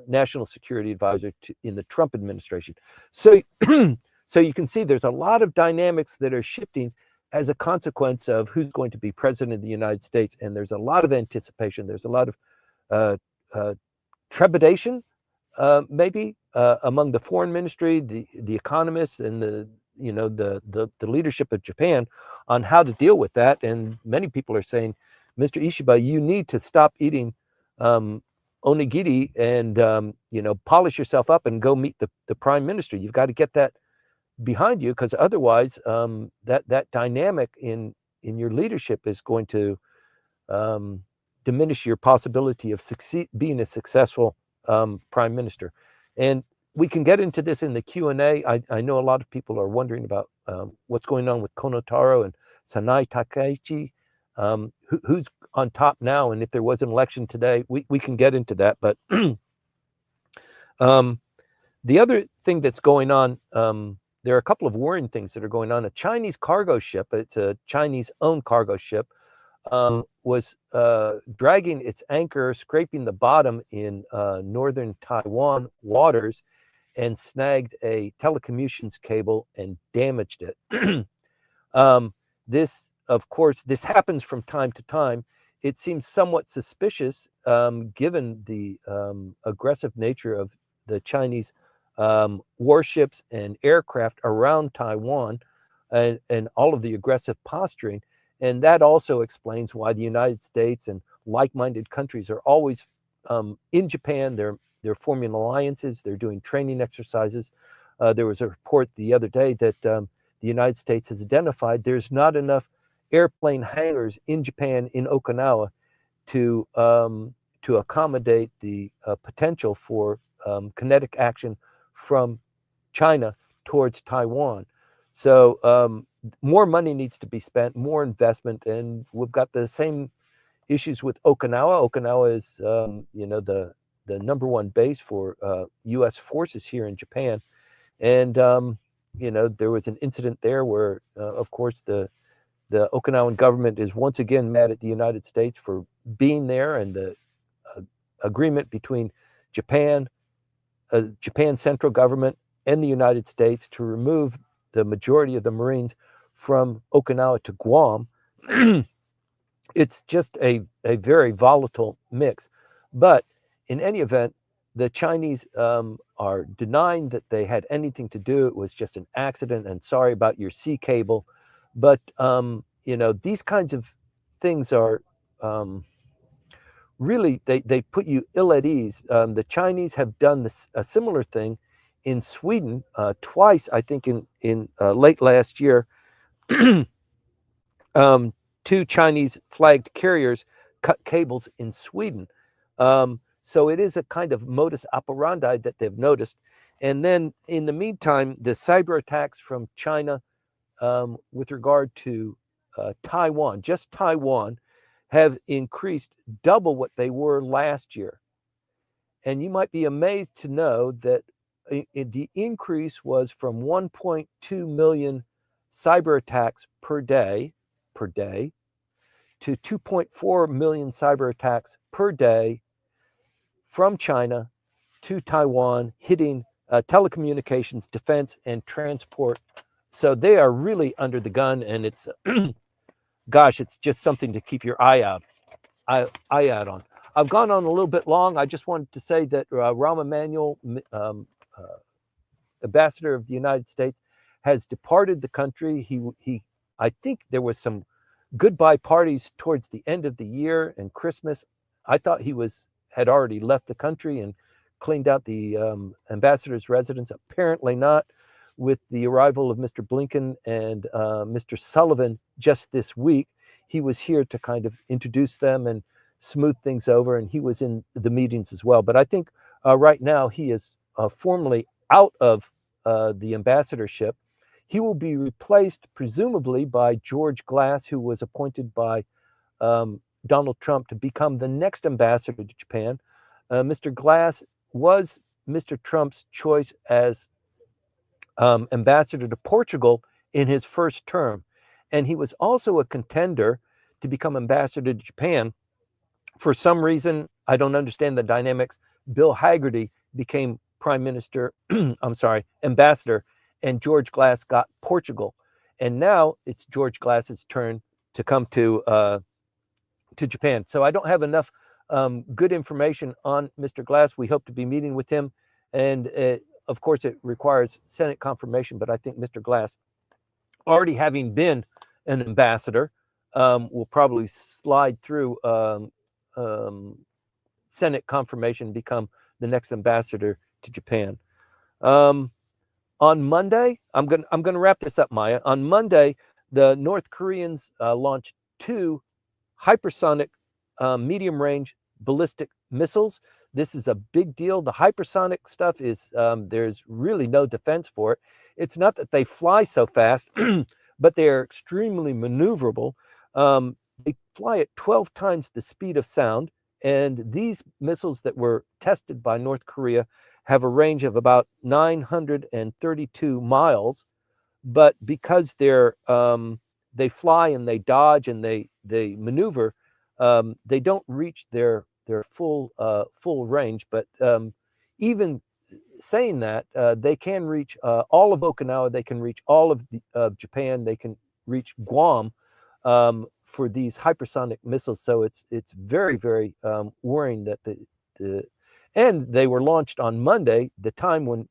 A: national security advisor in the Trump administration. So, so you can see there's a lot of dynamics that are shifting as a consequence of who's going to be president of the United States. And there's a lot of anticipation. There's a lot of trepidation, maybe among the foreign ministry, the economists, and the leadership of Japan on how to deal with that. And many people are saying, Mr. Ishiba, you need to stop eating onigiri and polish yourself up and go meet the prime minister. You've got to get that behind you, because otherwise that dynamic in your leadership is going to diminish your possibility of being a successful prime minister. And we can get into this in the Q&A. I know a lot of people are wondering about what's going on with Konotaro and Sanai Takaichi, who's on top now, and if there was an election today, we can get into that. But the other thing that's going on, there are a couple of worrying things that are going on. A Chinese cargo ship, it's a Chinese-owned cargo ship, was dragging its anchor, scraping the bottom in northern Taiwan waters, and snagged a telecommunications cable and damaged it. This of course, this happens from time to time. It seems somewhat suspicious, given the aggressive nature of the Chinese warships and aircraft around Taiwan, and all of the aggressive posturing. And that also explains why the United States and like-minded countries are always in Japan. They're forming alliances. They're doing training exercises. There was a report the other day that the United States has identified there's not enough airplane hangars in Japan, in Okinawa, to accommodate the potential for kinetic action from China towards Taiwan. So more money needs to be spent, more investment, and we've got the same issues with Okinawa. Okinawa is, the number one base for U.S. forces here in Japan, and there was an incident there where, of course, the Okinawan government is once again mad at the United States for being there, and the agreement between Japan central government and the United States to remove the majority of the Marines from Okinawa to Guam. It's just a very volatile mix. But in any event, the Chinese are denying that they had anything to do. It was just an accident, and sorry about your sea cable. But these kinds of things are really, they put you ill at ease. The Chinese have done a similar thing in Sweden twice, I think in late last year. Two Chinese flagged carriers cut cables in Sweden. So it is a kind of modus operandi that they've noticed. And then in the meantime, the cyber attacks from China with regard to Taiwan, just Taiwan, have increased double what they were last year. And you might be amazed to know that the increase was from 1.2 million cyber attacks per day to 2.4 million cyber attacks per day from China to Taiwan, hitting telecommunications, defense, and transport. So they are really under the gun, and it's, gosh, it's just something to keep your eye out on. I've gone on a little bit long. I just wanted to say that Rahm Emanuel, ambassador of the United States, has departed the country. I think there was some goodbye parties towards the end of the year and Christmas. I thought he had already left the country and cleaned out the ambassador's residence. Apparently not. With the arrival of Mr. Blinken and Mr. Sullivan just this week, he was here to kind of introduce them and smooth things over, and he was in the meetings as well. But I think right now he is formally out of the ambassadorship. He will be replaced presumably by George Glass, who was appointed by Donald Trump to become the next ambassador to Japan. Mr. Glass was Mr. Trump's choice as ambassador to Portugal in his first term. And he was also a contender to become ambassador to Japan. For some reason, I don't understand the dynamics, Bill Haggerty became prime minister, ambassador, and George Glass got Portugal. And now it's George Glass's turn to come to Japan. So I don't have enough good information on Mr. Glass. We hope to be meeting with him. And of course, it requires Senate confirmation, but I think Mr. Glass, already having been an ambassador, will probably slide through Senate confirmation, become the next ambassador to Japan. On Monday, I'm gonna wrap this up, Maya. On Monday, the North Koreans launched 2 hypersonic medium-range ballistic missiles. This is a big deal. The hypersonic stuff is, there's really no defense for it. It's not that they fly so fast, but they are extremely maneuverable. They fly at 12 times the speed of sound, and these missiles that were tested by North Korea have a range of about 932 miles. But because they fly and they dodge and they maneuver, they don't reach their full range. But even saying that, they can reach all of Okinawa, they can reach all of Japan, they can reach Guam. for these hypersonic missiles. So it's very, very worrying that and they were launched on Monday, the time when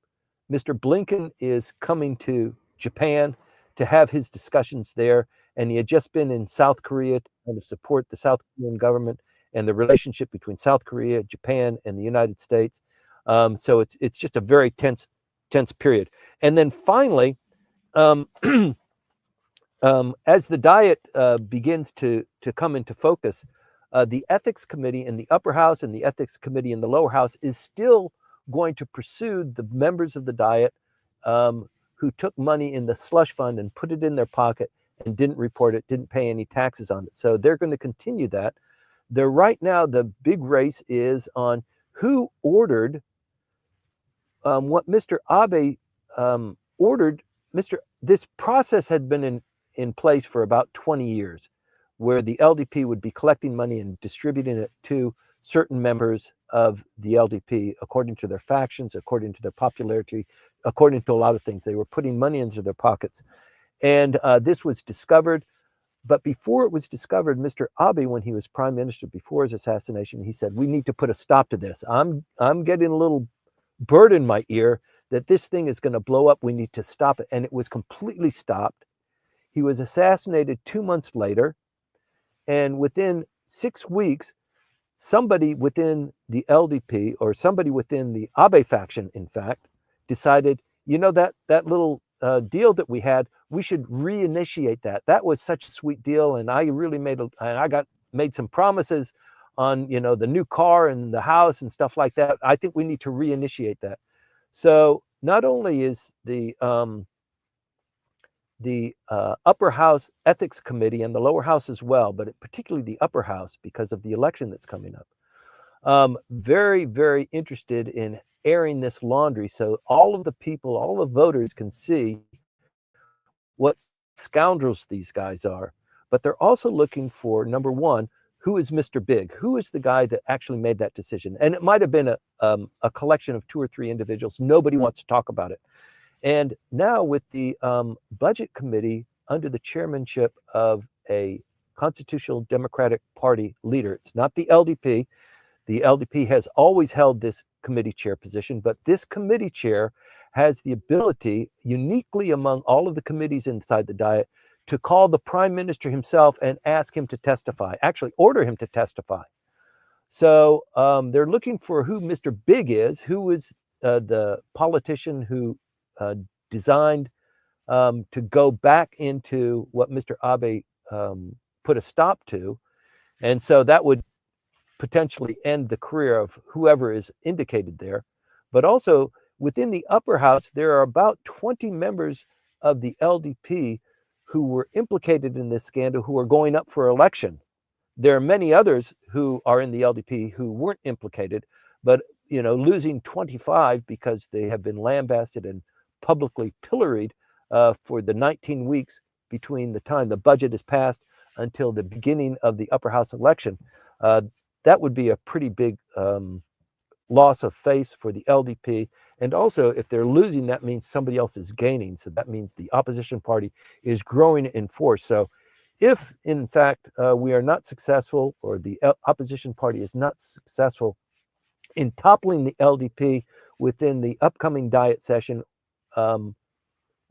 A: Mr. Blinken is coming to Japan to have his discussions there. And he had just been in South Korea to kind of support the South Korean government and the relationship between South Korea, Japan, and the United States. So it's just a very tense period. And then finally, as the diet begins to come into focus, the ethics committee in the upper house and the ethics committee in the lower house is still going to pursue the members of the diet who took money in the slush fund and put it in their pocket and didn't report it, didn't pay any taxes on it. So they're going to continue that. Right now, the big race is on who ordered what Mr. Abe ordered. This process had been in place for about 20 years, where the LDP would be collecting money and distributing it to certain members of the LDP according to their factions, according to their popularity, according to a lot of things. They were putting money into their pockets. And this was discovered. But before it was discovered, Mr. Abe, when he was prime minister before his assassination, he said, we need to put a stop to this. I'm getting a little bird in my ear that this thing is going to blow up. We need to stop it. And it was completely stopped. He was assassinated 2 months later. And within 6 weeks, somebody within the LDP or somebody within the Abe faction, in fact, decided, that little deal that we had, we should reinitiate that. That was such a sweet deal. And I really made some promises on, the new car and the house and stuff like that. I think we need to reinitiate that. So not only is the upper house ethics committee and the lower house as well, but particularly the upper house, because of the election that's coming up, very, very interested in airing this laundry so all of the people, all the voters can see what scoundrels these guys are. But they're also looking for, number one, who is Mr. Big? Who is the guy that actually made that decision? And it might have been a collection of 2 or 3 individuals. Nobody wants to talk about it. And now with the budget committee under the chairmanship of a Constitutional Democratic Party leader, it's not the LDP. The LDP has always held this committee chair position, but this committee chair has the ability, uniquely among all of the committees inside the Diet, to call the prime minister himself and ask him to testify, actually order him to testify. So they're looking for who Mr. Big is, who is the politician who designed to go back into what Mr. Abe put a stop to. And so that would potentially end the career of whoever is indicated there. But also within the upper house, there are about 20 members of the LDP who were implicated in this scandal who are going up for election. There are many others who are in the LDP who weren't implicated, but losing 25 because they have been lambasted and publicly pilloried for the 19 weeks between the time the budget is passed until the beginning of the upper house election. That would be a pretty big loss of face for the LDP. And also, if they're losing, that means somebody else is gaining. So that means the opposition party is growing in force. So if, in fact, we are not successful, or the opposition party is not successful in toppling the LDP within the upcoming Diet session,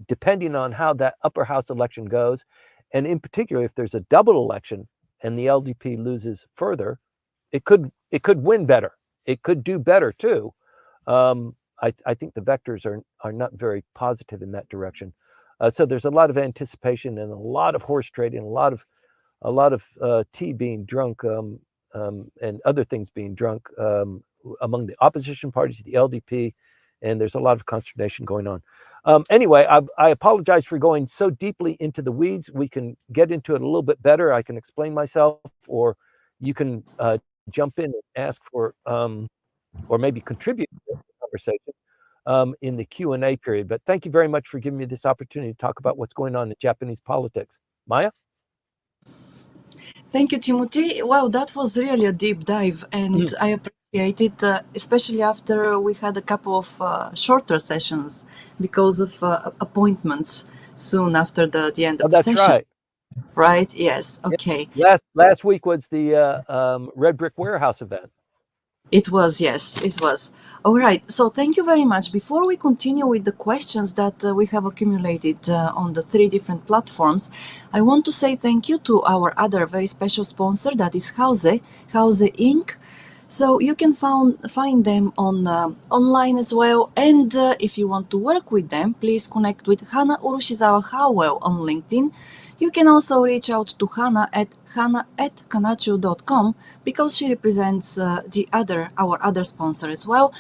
A: depending on how that upper house election goes, and in particular, if there's a double election and the LDP loses further, it could win better. It could do better too. I think the vectors are not very positive in that direction. So there's a lot of anticipation and a lot of horse trading, a lot of tea being drunk, and other things being drunk among the opposition parties, the LDP, and there's a lot of consternation going on. Anyway, I apologize for going so deeply into the weeds. We can get into it a little bit better. I can explain myself, or you can jump in and ask for, or maybe contribute to the conversation in the Q&A period. But thank you very much for giving me this opportunity to talk about what's going on in Japanese politics. Maya?
B: Thank you, Timothy. Wow, that was really a deep dive, and I appreciate it, especially after we had a couple of shorter sessions because of appointments soon after the end of the
A: That's
B: session.
A: right.
B: right? Yes.
A: Yeah.
B: Okay.
A: Last week was the Red Brick Warehouse event.
B: It was, yes, it was. All right. So thank you very much. Before we continue with the questions that we have accumulated on the three different platforms, I want to say thank you to our other very special sponsor, that is Houze Inc. So you can find them on online as well. And if you want to work with them, please connect with Hana Urushizawa Howell on LinkedIn. You can also reach out to hana@kanachu.com because she represents our other sponsor as well.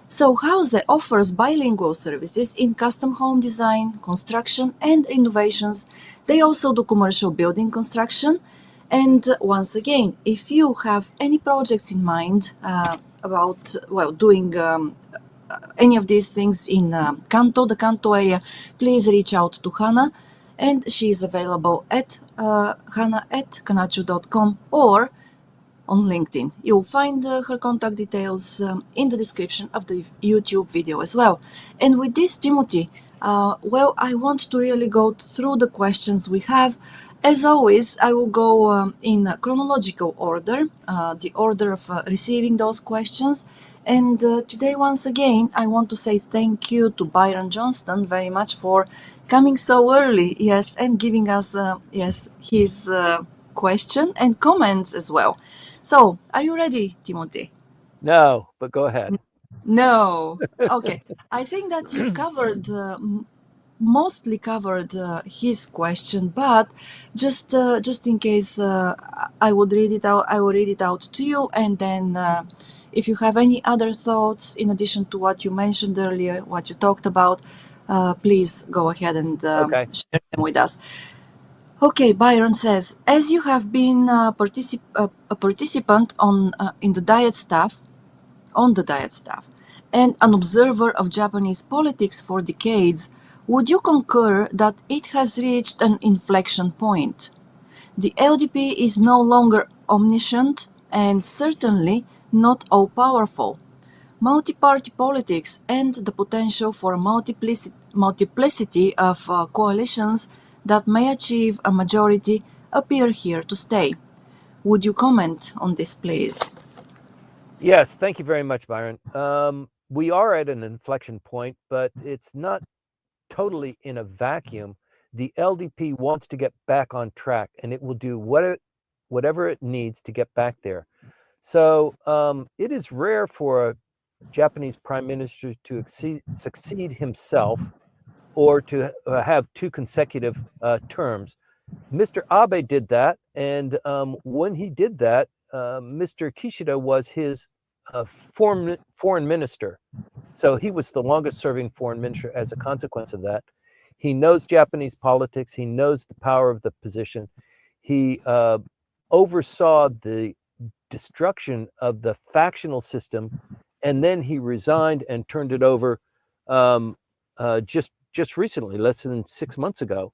B: So Houze offers bilingual services in custom home design, construction, and renovations. They also do commercial building construction. And once again, if you have any projects in mind about doing any of these things in the Kanto area, please reach out to Hana, and she is available at hana@kanachu.com or on LinkedIn. You'll find her contact details in the description of the YouTube video as well. And with this, Timothy, I want to really go through the questions we have. As always, I will go in chronological order, the order of receiving those questions. And today, once again, I want to say thank you to Byron Johnston very much for coming so early, yes, and giving us, his question and comments as well. So, are you ready, Timothy?
A: No, but go ahead.
B: No. Okay. I think that you mostly covered his question, but just in case, I would read it out. I will read it out to you, and then if you have any other thoughts in addition to what you mentioned earlier, what you talked about, please go ahead and
A: Okay.
B: share them with us. Okay, Byron says, as you have been a participant in the diet staff, on the diet staff, and an observer of Japanese politics for decades, would you concur that it has reached an inflection point? The LDP is no longer omniscient and certainly not all powerful. Multi-party politics and the potential for multiplicity of coalitions that may achieve a majority appear here to stay. Would you comment on this, please?
A: Yes, thank you very much, Byron. We are at an inflection point, but it's not totally in a vacuum. The LDP wants to get back on track, and it will do whatever it needs to get back there. So it is rare for a Japanese prime minister to succeed himself or to have two consecutive terms. Mr. Abe did that, and when he did that, Mr. Kishida was his foreign minister. So he was the longest serving foreign minister as a consequence of that. He knows Japanese politics. He knows the power of the position. He oversaw the destruction of the factional system, and then he resigned and turned it over just recently, less than 6 months ago.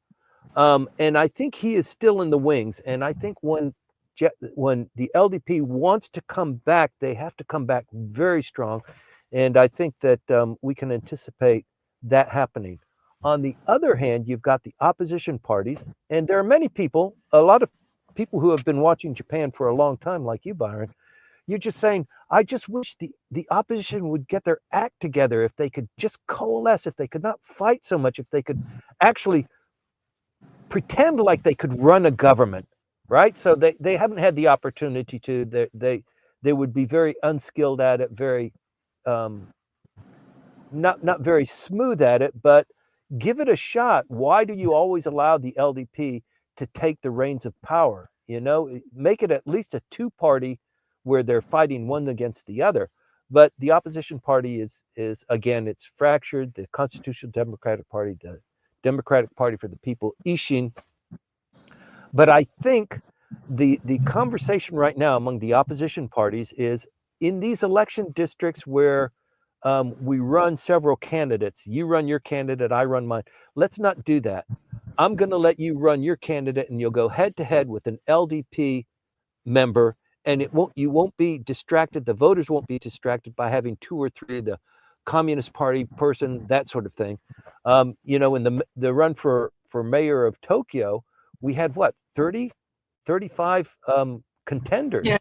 A: And I think he is still in the wings. And I think when the LDP wants to come back, they have to come back very strong. And I think that we can anticipate that happening. On the other hand, you've got the opposition parties, and there are many people, a lot of people who have been watching Japan for a long time, like you, Byron. You're just saying, I just wish the opposition would get their act together, if they could just coalesce, if they could not fight so much, if they could actually pretend like they could run a government, right? So they haven't had the opportunity to. They would be very unskilled at it, very not very smooth at it, but give it a shot. Why do you always allow the LDP to take the reins of power? You know, make it at least a two-party where they're fighting one against the other. But the opposition party is again, it's fractured. The Constitutional Democratic Party, the Democratic Party for the People, Ishin. But I think the conversation right now among the opposition parties is in these election districts where we run several candidates. You run your candidate, I run mine. Let's not do that. I'm going to let you run your candidate, and you'll go head to head with an LDP member, and you won't be distracted. The voters won't be distracted by having two or three of the Communist Party person, that sort of thing. You know, in the run for mayor of Tokyo, we had what, 30, 35 contenders.
B: Yeah,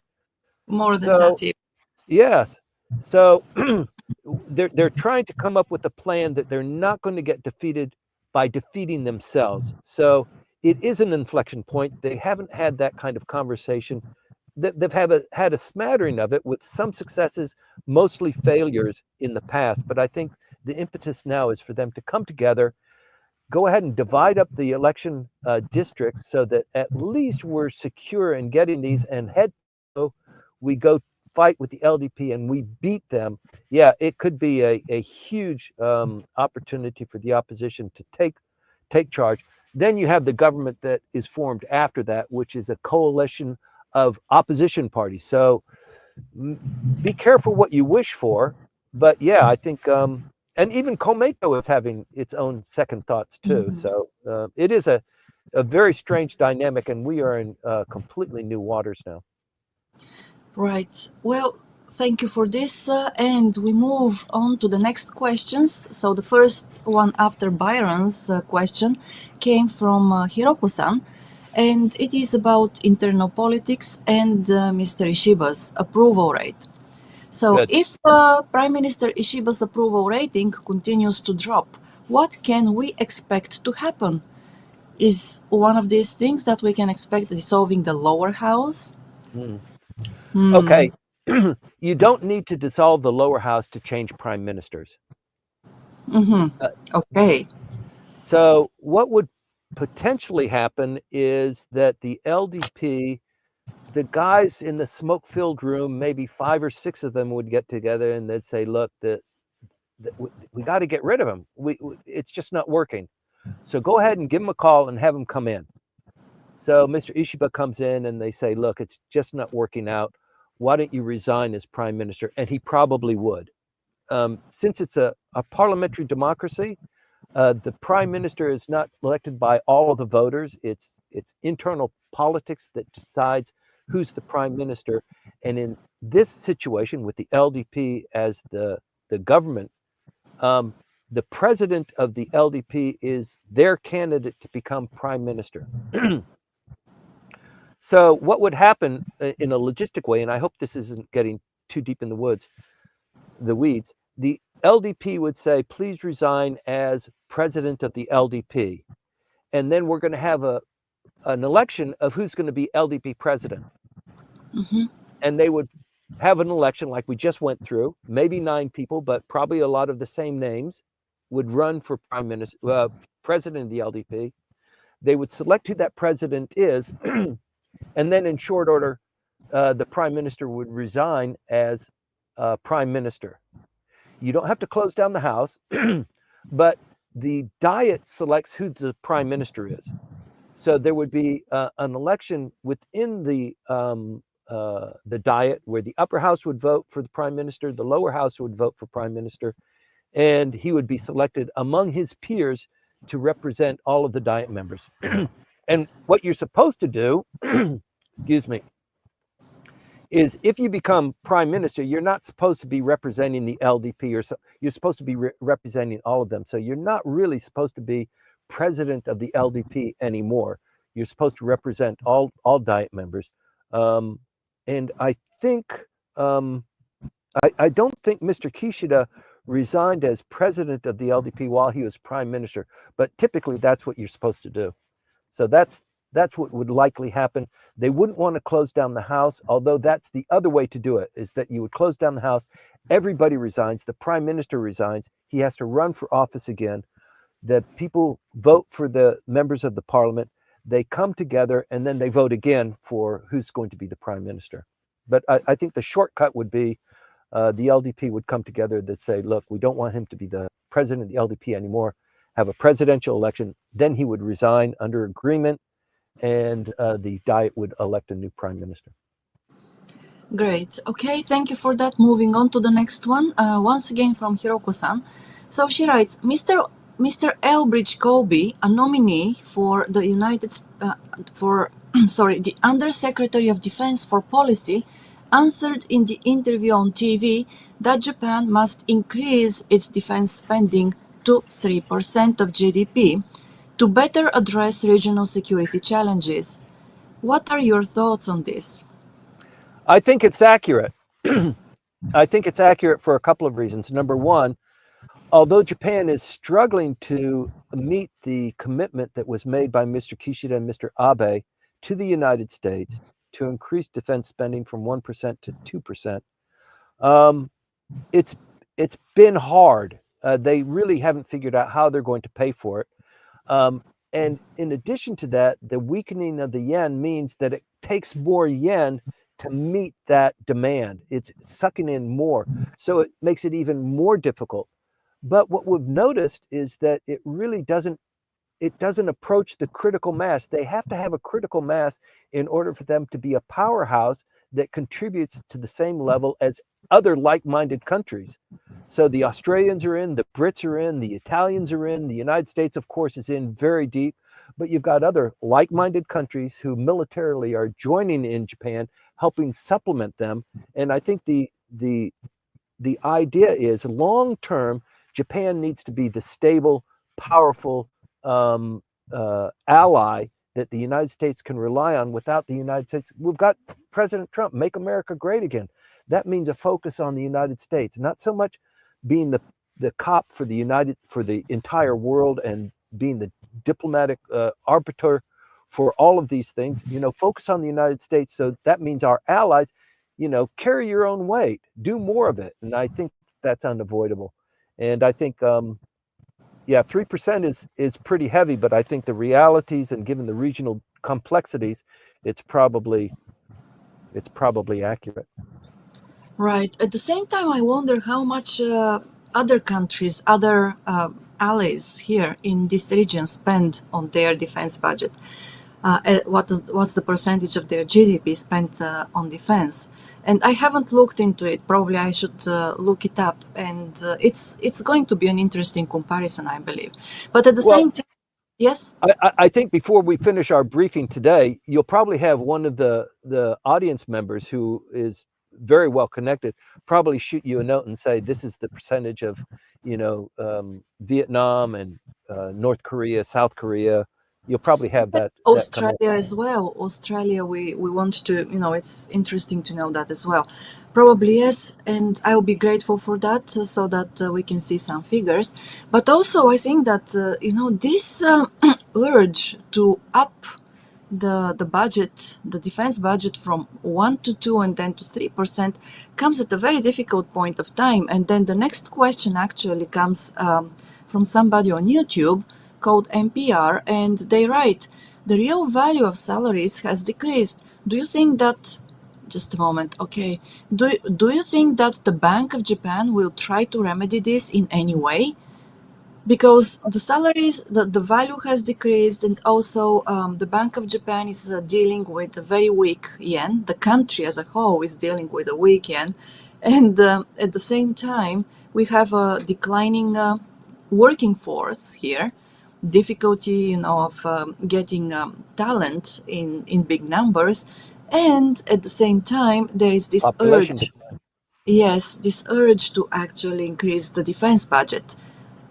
B: more than
A: So
B: that. Yeah.
A: yes, so they're trying to come up with a plan that they're not going to get defeated by defeating themselves. So it is an inflection point. They haven't had that kind of conversation. They've had a smattering of it with some successes, mostly failures in the past. But I think the impetus now is for them to come together, go ahead and divide up the election districts so that at least we're secure in getting these, and head we go fight with the LDP and we beat them. Yeah, it could be a huge opportunity for the opposition to take charge. Then you have the government that is formed after that, which is a coalition of opposition parties. So be careful what you wish for. But yeah, I think and even Komeito is having its own second thoughts too. So it is a very strange dynamic, and we are in completely new waters now.
B: Right. Well, thank you for this. And we move on to the next questions. So the first one after Byron's question came from Hiroko-san, and it is about internal politics and Mr. Ishiba's approval rate. So
A: Good.
B: if Prime Minister Ishiba's approval rating continues to drop, what can we expect to happen? Is one of these things that we can expect dissolving the lower house?
A: Okay. You don't need to dissolve the lower house to change prime ministers.
B: Okay.
A: So what would potentially happen is that the LDP, the guys in the smoke-filled room, maybe 5 or 6 of them would get together and they'd say, look, we got to get rid of him. It's just not working. So go ahead and give him a call and have him come in. So Mr. Ishiba comes in and they say, look, it's just not working out. Why don't you resign as prime minister? And he probably would. Since it's a parliamentary democracy, the prime minister is not elected by all of the voters. It's internal politics that decides who's the prime minister. And in this situation, with the LDP as the government, the president of the LDP is their candidate to become prime minister. So what would happen in a logistic way, and I hope this isn't getting too deep in the weeds, the LDP would say, please resign as president of the LDP. And then we're going to have an election of who's going to be LDP president. And they would have an election like we just went through, maybe 9 people, but probably a lot of the same names would run for president of the LDP. They would select who that president is. And then in short order, the prime minister would resign as prime minister. You don't have to close down the house, but the Diet selects who the prime minister is. So there would be an election within the Diet where the upper house would vote for the prime minister, the lower house would vote for prime minister, and he would be selected among his peers to represent all of the Diet members. And what you're supposed to do, excuse me, is if you become prime minister, you're not supposed to be representing the LDP, or you're supposed to be representing all of them. So you're not really supposed to be president of the LDP anymore. You're supposed to represent all Diet members. And I think, I don't think Mr. Kishida resigned as president of the LDP while he was prime minister, but typically that's what you're supposed to do. So that's what would likely happen. They wouldn't want to close down the house, although that's the other way to do it, is that you would close down the house, everybody resigns, the prime minister resigns, he has to run for office again, the people vote for the members of the parliament, they come together, and then they vote again for who's going to be the prime minister. But I think the shortcut would be the LDP would come together that say, look, we don't want him to be the president of the LDP anymore, have a presidential election, then he would resign under agreement, and the Diet would elect a new prime minister.
B: Great. Okay, thank you for that. Moving on to the next one, once again from Hiroko-san. So she writes, Mr. Elbridge Colby, a nominee for the the Undersecretary of Defense for Policy, answered in the interview on TV that Japan must increase its defense spending to 3% of GDP to better address regional security challenges. What are your thoughts on this?
A: I think it's accurate. I think it's accurate for a couple of reasons. Number one, although Japan is struggling to meet the commitment that was made by Mr. Kishida and Mr. Abe to the United States to increase defense spending from 1% to 2%, um, it's it's been hard. They really haven't figured out how they're going to pay for it. And in addition to that, the weakening of the yen means that it takes more yen to meet that demand. It's sucking in more. So it makes it even more difficult. But what we've noticed is that it doesn't approach the critical mass. They have to have a critical mass in order for them to be a powerhouse that contributes to the same level as other like-minded countries. So the Australians are in, the Brits are in, the Italians are in, the United States, of course, is in very deep. But you've got other like-minded countries who militarily are joining in Japan, helping supplement them. And I think the idea is long term, Japan needs to be the stable, powerful ally that the United States can rely on. Without the United States, we've got President Trump, make America great again. That means a focus on the United States, not so much being the cop for the entire world and being the diplomatic arbiter for all of these things. Focus on the United States. So that means our allies, carry your own weight, do more of it. And I think that's unavoidable. And I think, yeah, 3% is pretty heavy, but I think the realities and given the regional complexities, it's probably accurate.
B: Right. At the same time, I wonder how much other countries, other allies here in this region spend on their defense budget. What's the percentage of their GDP spent on defense? And I haven't looked into it. Probably I should look it up. And it's going to be an interesting comparison, I believe. But at the
A: Well,
B: same time, yes.
A: I think before we finish our briefing today, you'll probably have one of the audience members who is very well connected probably shoot you a note and say, this is the percentage of, Vietnam and North Korea, South Korea. You'll probably have that come up.
B: Australia as well. Australia, we want to, it's interesting to know that as well. Probably yes, and I'll be grateful for that so that we can see some figures. But also, I think that, this urge to up the budget, the defense budget from 1 to 2 and then to 3% comes at a very difficult point of time. And then the next question actually comes from somebody on YouTube called NPR, and they write, the real value of salaries has decreased. Do you think that, just a moment, okay, do you think that the Bank of Japan will try to remedy this in any way? Because the salaries, the value has decreased, and also the Bank of Japan is dealing with a very weak yen. The country as a whole is dealing with a weak yen. And at the same time, we have a declining working force here, difficulty, of getting talent in big numbers. And at the same time, there is this
A: Population.
B: urge, yes, this urge to actually increase the defense budget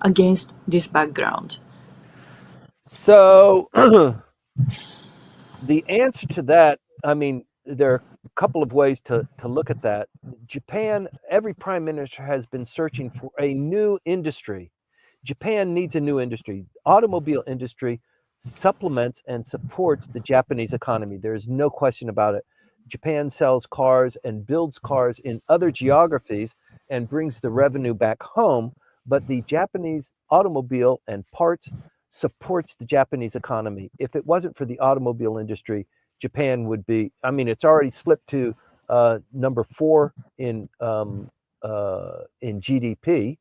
B: against this background.
A: So the answer to that, I mean, there are a couple of ways to look at that. Japan, every prime minister has been searching for a new industry. Japan needs a new industry. Automobile industry supplements and supports the Japanese economy. There's no question about it. Japan sells cars and builds cars in other geographies and brings the revenue back home, but the Japanese automobile and parts supports the Japanese economy. If it wasn't for the automobile industry, Japan would be, I mean, it's already slipped to number 4 in GDP.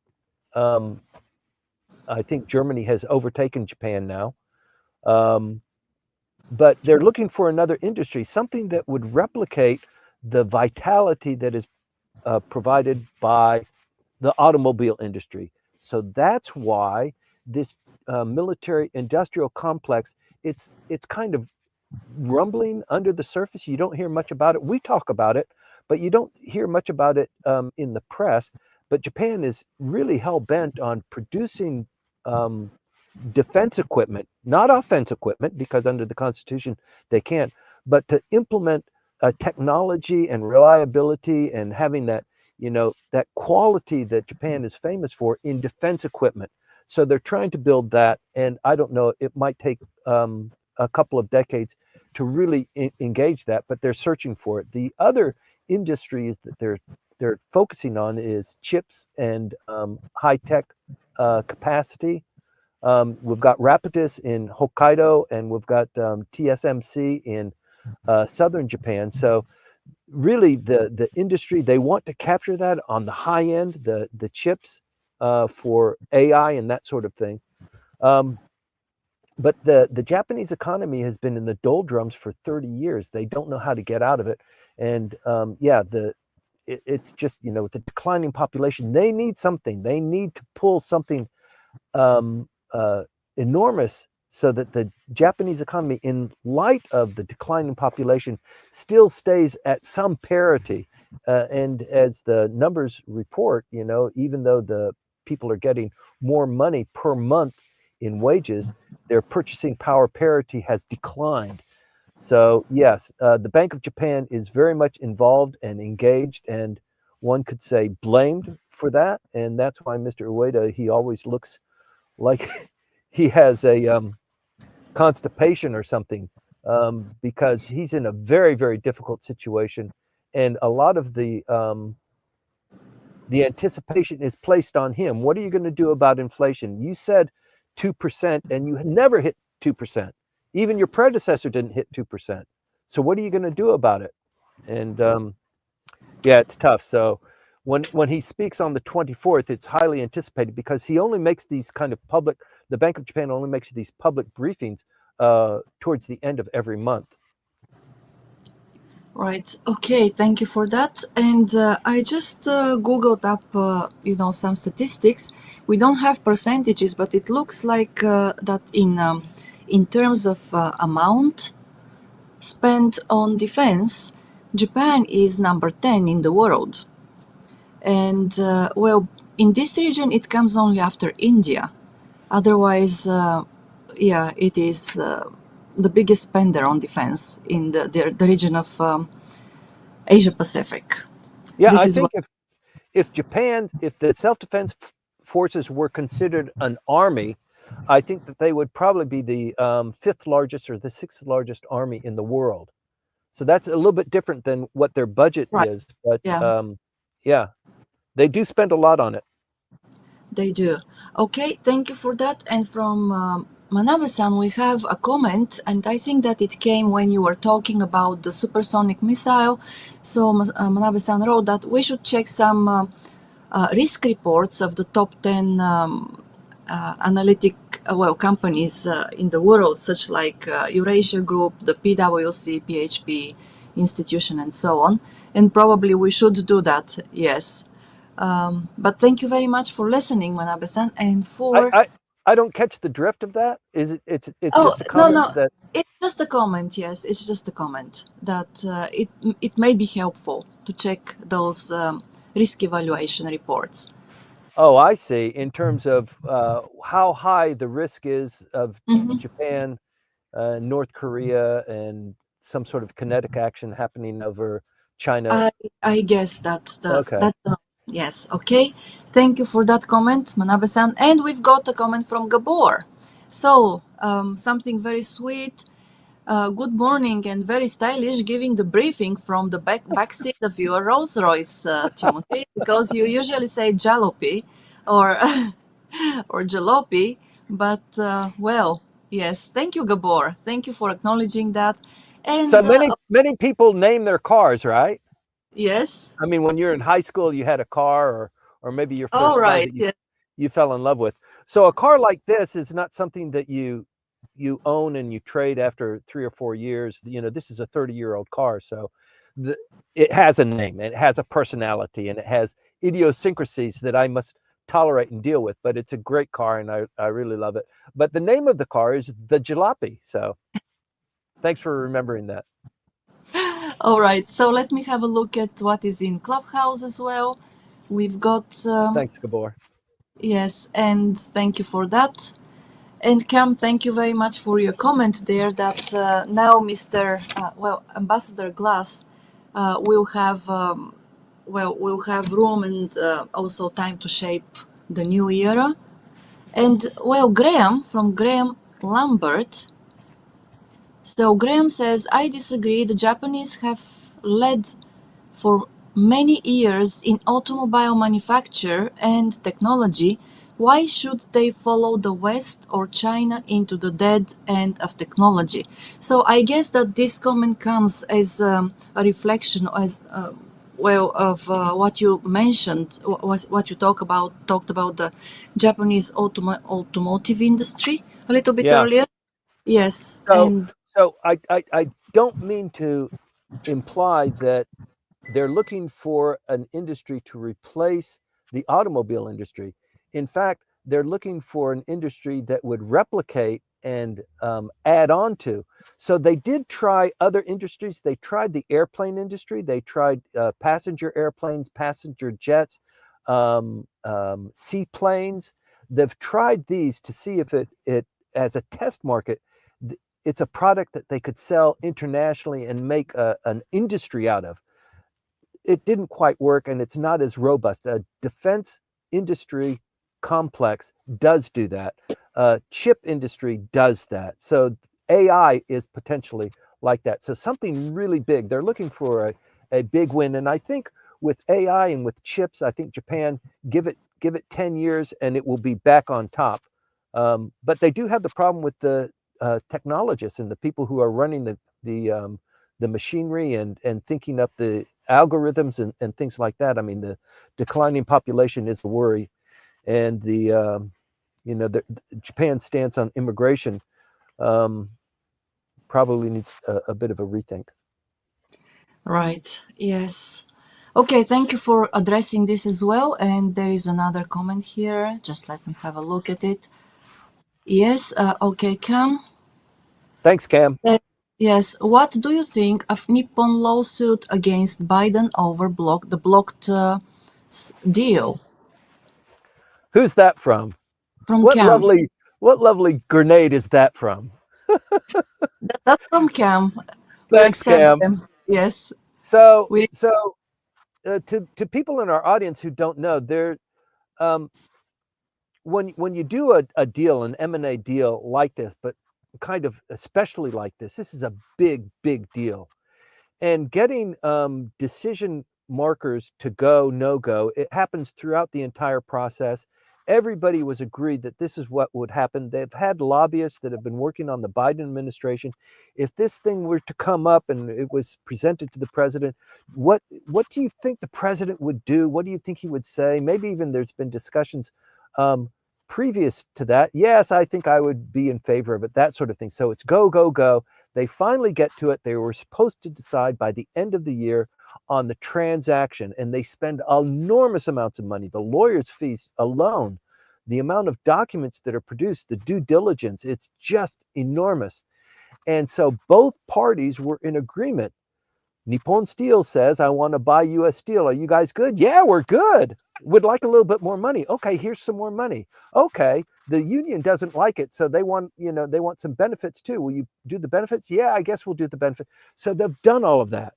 A: I think Germany has overtaken Japan now. But they're looking for another industry, something that would replicate the vitality that is provided by the automobile industry. So that's why this military industrial complex, it's kind of rumbling under the surface. You don't hear much about it. We talk about it, but you don't hear much about it in the press. But Japan is really hell bent on producing defense equipment, not offense equipment, because under the Constitution they can't, but to implement technology and reliability and having that, that quality that Japan is famous for in defense equipment. So they're trying to build that, and I don't know, it might take a couple of decades to really engage that, but they're searching for it. The other industries that they're focusing on is chips and high tech capacity. We've got Rapidus in Hokkaido, and we've got TSMC in southern Japan. So really, the industry, they want to capture that on the high end, the chips for AI and that sort of thing. But the Japanese economy has been in the doldrums for 30 years. They don't know how to get out of it. And it's just, with the declining population, they need something. They need to pull something enormous so that the Japanese economy, in light of the declining population, still stays at some parity. And as the numbers report, even though the people are getting more money per month in wages, their purchasing power parity has declined. So yes, the Bank of Japan is very much involved and engaged, and one could say blamed for that. And that's why Mr. Ueda, he always looks like he has a constipation or something, because he's in a very, very difficult situation. And a lot of the anticipation is placed on him. What are you going to do about inflation? You said 2%, and you never hit 2%. Even your predecessor didn't hit 2%. So what are you going to do about it? And yeah, it's tough. So when he speaks on the 24th, it's highly anticipated because he only makes these kind of public, the Bank of Japan only makes these public briefings towards the end of every month.
B: Right. Okay. Thank you for that. And I just googled up, some statistics. We don't have percentages, but it looks like that in terms of amount spent on defense, Japan is number 10 in the world. And well, in this region, it comes only after India. Otherwise, it is the biggest spender on defense in the region of Asia Pacific.
A: Yeah,
B: This
A: I
B: is what.
A: think if the self-defense forces were considered an army, I think that they would probably be the fifth largest or the sixth largest army in the world. So that's a little bit different than what their budget
B: Right.
A: is. But
B: Yeah,
A: yeah, they do spend a lot on it.
B: they do. Okay, thank you for that. And from Manabe-san, we have a comment, and I think that it came when you were talking about the supersonic missile. So Manabe-san wrote that we should check some risk reports of the top 10 analytic companies in the world, such like Eurasia Group, the PwC, PHP institution, and so on. And probably we should do that, yes. But thank you very much for listening, Manabe-san, and for.
A: I don't catch the drift of that. Is it? It's
B: Oh,
A: just a
B: no,
A: comment
B: no.
A: that.
B: It's just a comment, yes. It's just a comment that it may be helpful to check those risk evaluation reports.
A: Oh, I see. In terms of how high the risk is of
B: Mhm.
A: Japan, North Korea, and some sort of kinetic action happening over China.
B: I guess that's
A: Okay.
B: the yes. Okay. Thank you for that comment, Manabe-san. And we've got a comment from Gabor. So something very sweet. Good morning and very stylish, giving the briefing from the back seat of your Rolls Royce, Timothy, because you usually say jalopy or or jalopy. But well, yes. Thank you, Gabor. Thank you for acknowledging that.
A: So
B: And
A: many people name their cars, right?
B: yes.
A: I mean, when you're in high school, you had a car, or maybe your
B: All
A: first car
B: right.
A: that
B: Yes.
A: you fell in love with. So a car like this is not something that you own and you trade after 3 or 4 years. This is a 30-year-old car, so it has a name, and it has a personality, and it has idiosyncrasies that I must tolerate and deal with. But it's a great car, and I really love it. But the name of the car is the Jalopy. So thanks for remembering that.
B: All right. So let me have a look at what is in Clubhouse as well. We've got
A: Thanks, Gabor.
B: yes, and thank you for that. And Cam, thank you very much for your comment there. That now, Ambassador Glass will have will have room and also time to shape the new era. And Graham Lambert. So Graham says, I disagree. The Japanese have led for many years in automobile manufacture and technology. Why should they follow the West or China into the dead end of technology? So I guess that this comment comes as a reflection, as of what you mentioned, what you talked about the Japanese automotive industry a little bit
A: Yeah.
B: earlier. Yes,
A: So,
B: and
A: so I don't mean to imply that they're looking for an industry to replace the automobile industry. In fact, they're looking for an industry that would replicate and add on to. So they did try other industries. They tried the airplane industry. They tried passenger airplanes, passenger jets, seaplanes. They've tried these to see if it as a test market, it's a product that they could sell internationally and make an industry out of. It didn't quite work, and it's not as robust. A defense industry complex does do that. Chip industry does that. So AI is potentially like that. So something really big. They're looking for a big win. And I think with AI and with chips, I think Japan, give it 10 years and it will be back on top. But they do have the problem with the technologists and the people who are running the machinery and thinking up the algorithms and things like that. I mean, the declining population is a worry, and the Japan's stance on immigration probably needs a bit of a rethink.
B: right, yes. Okay, thank you for addressing this as well. And there is another comment here. Just let me have a look at it. Yes, okay, Cam.
A: Thanks, Cam.
B: Yes, what do you think of Nippon lawsuit against Biden over the blocked deal
A: Who's that from?
B: from
A: What
B: Cam?
A: lovely what lovely grenade is that from?
B: That's from Cam. We
A: Thanks,
B: accept
A: Cam.
B: them. Yes,
A: So
B: we.
A: so to people in our audience who don't know, there um, when you do a deal, an M&A deal like this, but kind of especially like this is a big deal. And getting decision markers to go, no go, it happens throughout the entire process. Everybody was agreed that this is what would happen. They've had lobbyists that have been working on the Biden administration. If this thing were to come up and it was presented to the president, what do you think the president would do? What do you think he would say? Maybe even there's been discussions um, previous to that. Yes, I think I would be in favor of it, that sort of thing. So it's go, go, go. They finally get to it. They were supposed to decide by the end of the year on the transaction, and they spend enormous amounts of money. The lawyers' fees alone, the amount of documents that are produced, the due diligence, it's just enormous. And so both parties were in agreement. Nippon Steel says, I want to buy US Steel. Are you guys good? Yeah, we're good. Would like a little bit more money. Okay, here's some more money. Okay, the union doesn't like it, so they want some benefits too. Will you do the benefits? Yeah, I guess we'll do the benefit. So they've done all of that,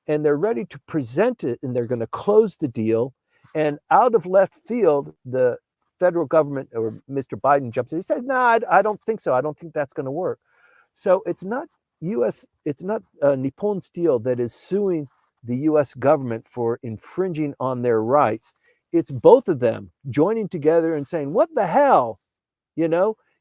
A: and they're ready to present it, and they're going to close the deal. And out of left field, the federal government or Mr. Biden jumps in. He said, "No, I don't think so. I don't think that's going to work." So it's not Nippon Steel that is suing the U.S. government for infringing on their rights. It's both of them joining together and saying, what the hell?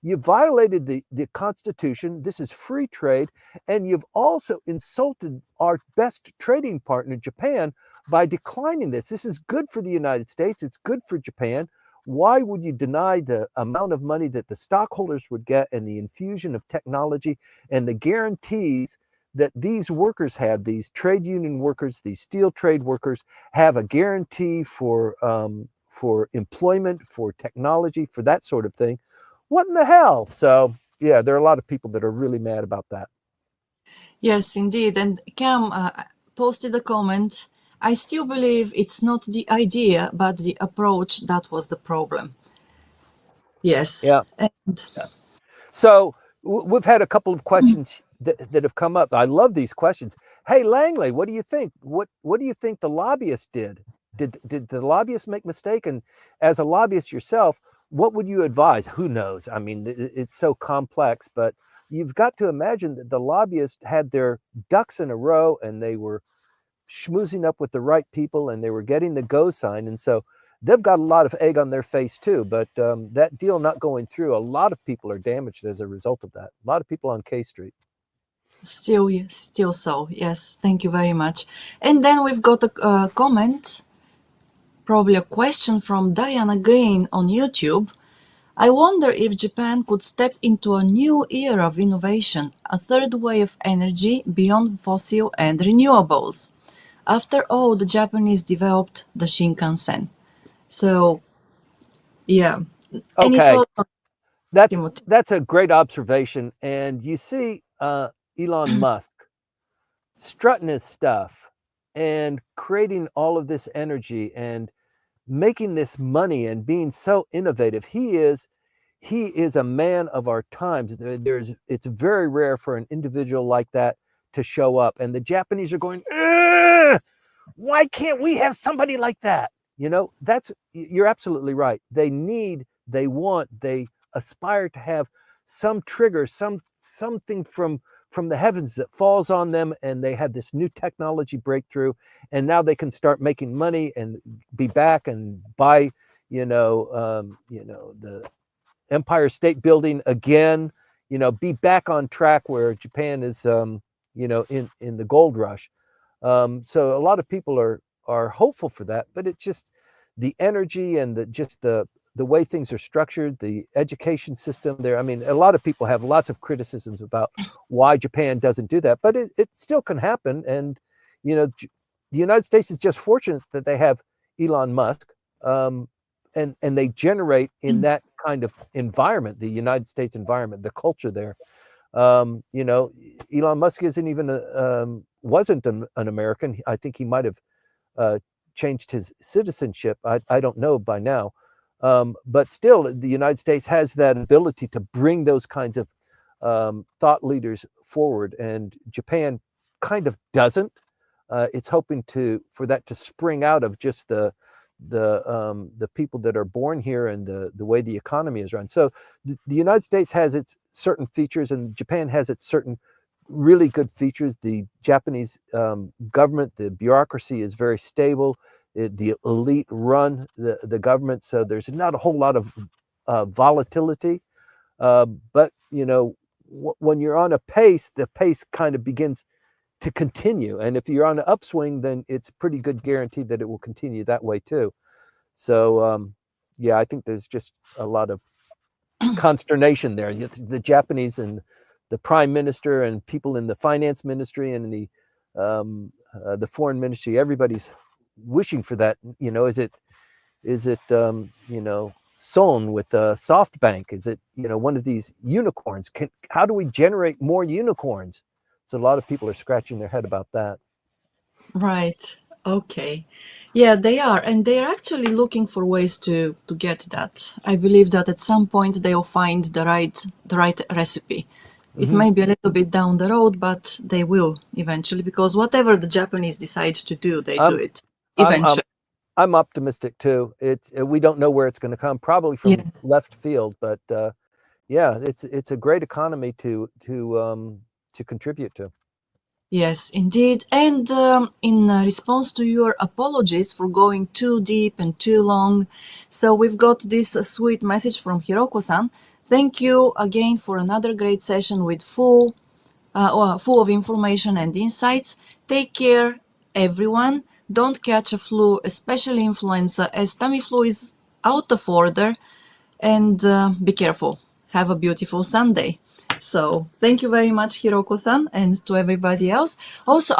A: You violated the Constitution. This is free trade. And you've also insulted our best trading partner, Japan, by declining this. This is good for the United States. It's good for Japan. Why would you deny the amount of money that the stockholders would get and the infusion of technology and the guarantees that these workers have, these trade union workers, these steel trade workers have a guarantee for employment, for technology, for that sort of thing? What in the hell? So yeah, there are a lot of people that are really mad about that.
B: Yes, indeed. And Cam posted a comment. I still believe it's not the idea, but the approach that was the problem. Yes.
A: Yeah.
B: And
A: So we've had a couple of questions that have come up. I love these questions. Hey, Langley, what do you think? What do you think the lobbyists did? Did the lobbyists make mistake? And as a lobbyist yourself, what would you advise? Who knows? I mean, it's so complex, but you've got to imagine that the lobbyists had their ducks in a row and they were schmoozing up with the right people and they were getting the go sign. And so they've got a lot of egg on their face too. But that deal not going through, a lot of people are damaged as a result of that. A lot of people on K Street.
B: Still so. Yes. Thank you very much. And then we've got a comment, probably a question from Diana Green on YouTube. I wonder if Japan could step into a new era of innovation, a third way of energy beyond fossil and renewables. After all, the Japanese developed the Shinkansen. So, yeah. Any
A: Okay,
B: thoughts on Timothy?
A: that's a great observation. And you see Elon Musk strutting his stuff and creating all of this energy and making this money and being so innovative. He is a man of our times. It's very rare for an individual like that to show up. And the Japanese are going, why can't we have somebody like that? You know, you're absolutely right. They want, they aspire to have some trigger, something from the heavens that falls on them, and they had this new technology breakthrough, and now they can start making money and be back and buy, the Empire State Building again, be back on track where Japan is, in the gold rush. So a lot of people are hopeful for that, but it's just the energy and the way things are structured, the education system there. I mean, a lot of people have lots of criticisms about why Japan doesn't do that, but it still can happen. And, the United States is just fortunate that they have Elon Musk, and they generate in that kind of environment, the United States environment, the culture there. Elon Musk isn't even wasn't an American. I think he might have changed his citizenship. I don't know by now. But still, the United States has that ability to bring those kinds of thought leaders forward, and Japan kind of doesn't. It's hoping for that to spring out of just the people that are born here and the way the economy is run. So the United States has its certain features, and Japan has its certain really good features. The Japanese government, the bureaucracy is very stable. The elite run the government, so there's not a whole lot of volatility. But when you're on a pace, the pace kind of begins to continue. And if you're on an upswing, then it's pretty good guarantee that it will continue that way too. So yeah, I think there's just a lot of consternation there. The Japanese and the prime minister and people in the finance ministry and in the foreign ministry, everybody's wishing for that. Is it Son with SoftBank? Is it one of these unicorns? How do we generate more unicorns? So a lot of people are scratching their head about that.
B: Right. Okay. Yeah, they are. And they are actually looking for ways to get that. I believe that at some point they will find the right recipe. It may be a little bit down the road, but they will eventually, because whatever the Japanese decide to do, they do it eventually.
A: I'm optimistic too. We don't know where it's going to come, probably from left field, but yeah, it's a great economy to contribute to.
B: Yes, indeed. And in response to your apologies for going too deep and too long, so we've got this sweet message from Hiroko-san. Thank you again for another great session with full of information and insights. Take care, everyone. Don't catch a flu, especially influenza, as Tamiflu is out of order. And be careful. Have a beautiful Sunday. So thank you very much, Hiroko-san, and to everybody else. Also,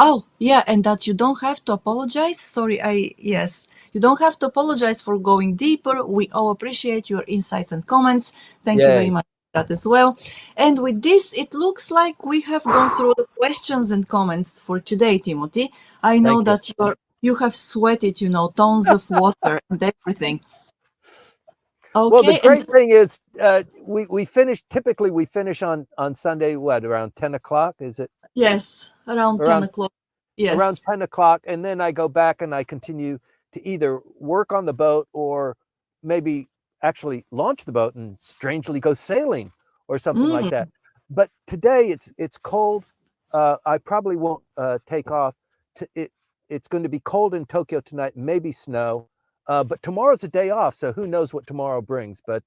B: and that you don't have to apologize. Sorry, you don't have to apologize for going deeper. We all appreciate your insights and comments. Thank you very much for that as well. And with this, it looks like we have gone through the questions and comments for today, Timothy. I know that you have sweated, tons of water and everything.
A: Well, the
B: Okay, and
A: great thing is typically we finish on Sunday, what, around 10 o'clock? Is it
B: yes, around 10
A: around
B: o'clock.
A: around
B: Yes.
A: 10 o'clock? And then I go back and I continue to either work on the boat or maybe actually launch the boat and strangely go sailing or something like that.
B: Mm,
A: But today it's cold. I probably won't take off. It's going to be cold in Tokyo tonight, maybe snow. But tomorrow's a day off, so who knows what tomorrow brings. But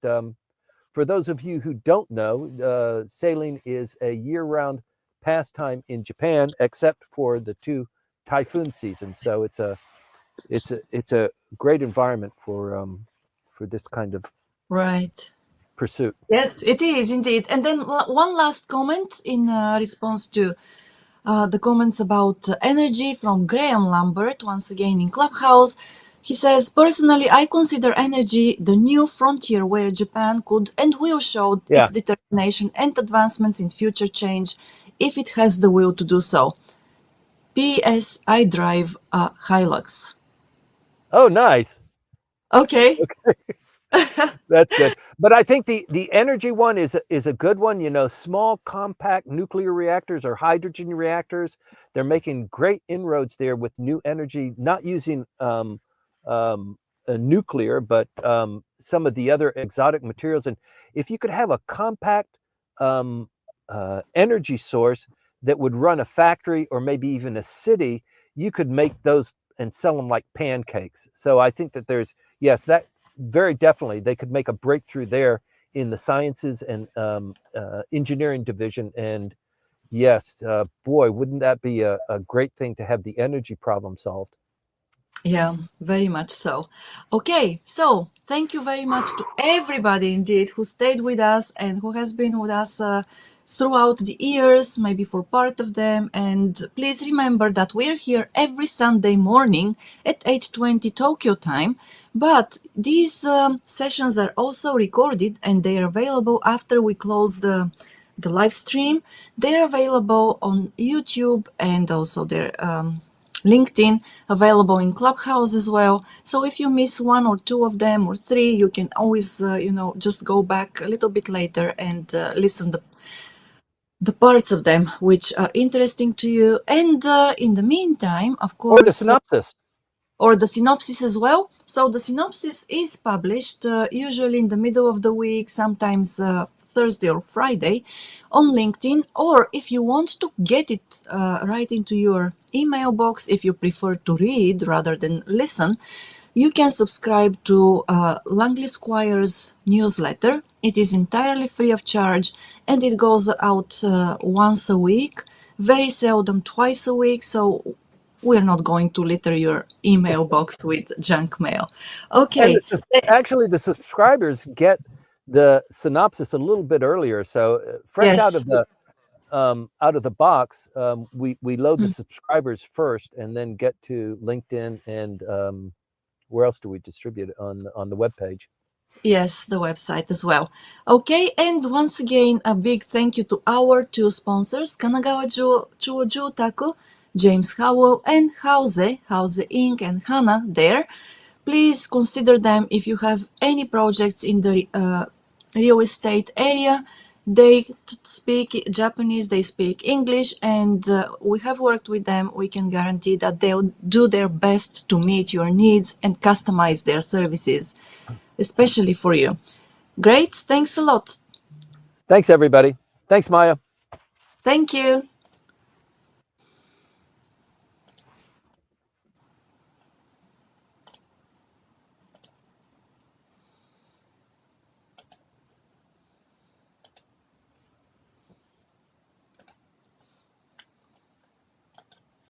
A: for those of you who don't know, sailing is a year-round pastime in Japan, except for the 2 typhoon seasons. So it's a great environment for this kind of
B: right.
A: pursuit.
B: Yes, it is indeed. And then one last comment in response to the comments about energy from Graham Lambert, once again in Clubhouse. He says, personally, I consider energy the new frontier where Japan could and will show its
A: Yeah.
B: determination and advancements in future change if it has the will to do so. P.S. I drive a Hilux.
A: Oh, nice.
B: Okay.
A: That's good. But I think the energy one is a good one. You know, small compact nuclear reactors or hydrogen reactors. They're making great inroads there with new energy, not using nuclear, but some of the other exotic materials. And if you could have a compact energy source that would run a factory or maybe even a city, you could make those and sell them like pancakes. So I think that there's, yes, that very definitely they could make a breakthrough there in the sciences and engineering division. And yes, boy, wouldn't that be a great thing to have the energy problem solved?
B: Yeah, very much so. Okay, so thank you very much to everybody indeed who stayed with us and who has been with us throughout the years, maybe for part of them. And please remember that we're here every Sunday morning at 8:20 Tokyo time. But these sessions are also recorded and they are available after we close the live stream. They're available on YouTube and also they're LinkedIn, available in Clubhouse as well. So if you miss one or two of them or three, you can always, just go back a little bit later and listen the parts of them which are interesting to you. And in the meantime, of
A: Or the
B: course,
A: synopsis.
B: or the synopsis as well. So the synopsis is published usually in the middle of the week, sometimes Thursday or Friday on LinkedIn. Or if you want to get it right into your email box, if you prefer to read rather than listen, you can subscribe to Langley Squire's newsletter. It is entirely free of charge and it goes out once a week, very seldom twice a week. So we're not going to litter your email box with junk mail.
A: And
B: Okay.
A: actually, the subscribers get the synopsis a little bit earlier. So fresh
B: Yes.
A: out of the box, we load the
B: Mm.
A: subscribers first, and then get to LinkedIn and where else do we distribute it on the webpage?
B: Yes, the website as well. Okay, and once again, a big thank you to our two sponsors, Kanagawa Chuo Jutaku, James Howell, and Houze Inc. and Hana there. Please consider them if you have any projects in the real estate area. They speak Japanese, they speak English, and we have worked with them. We can guarantee that they'll do their best to meet your needs and customize their services, especially for you. Great. Thanks a lot.
A: Thanks, everybody. Thanks, Maya.
B: Thank you.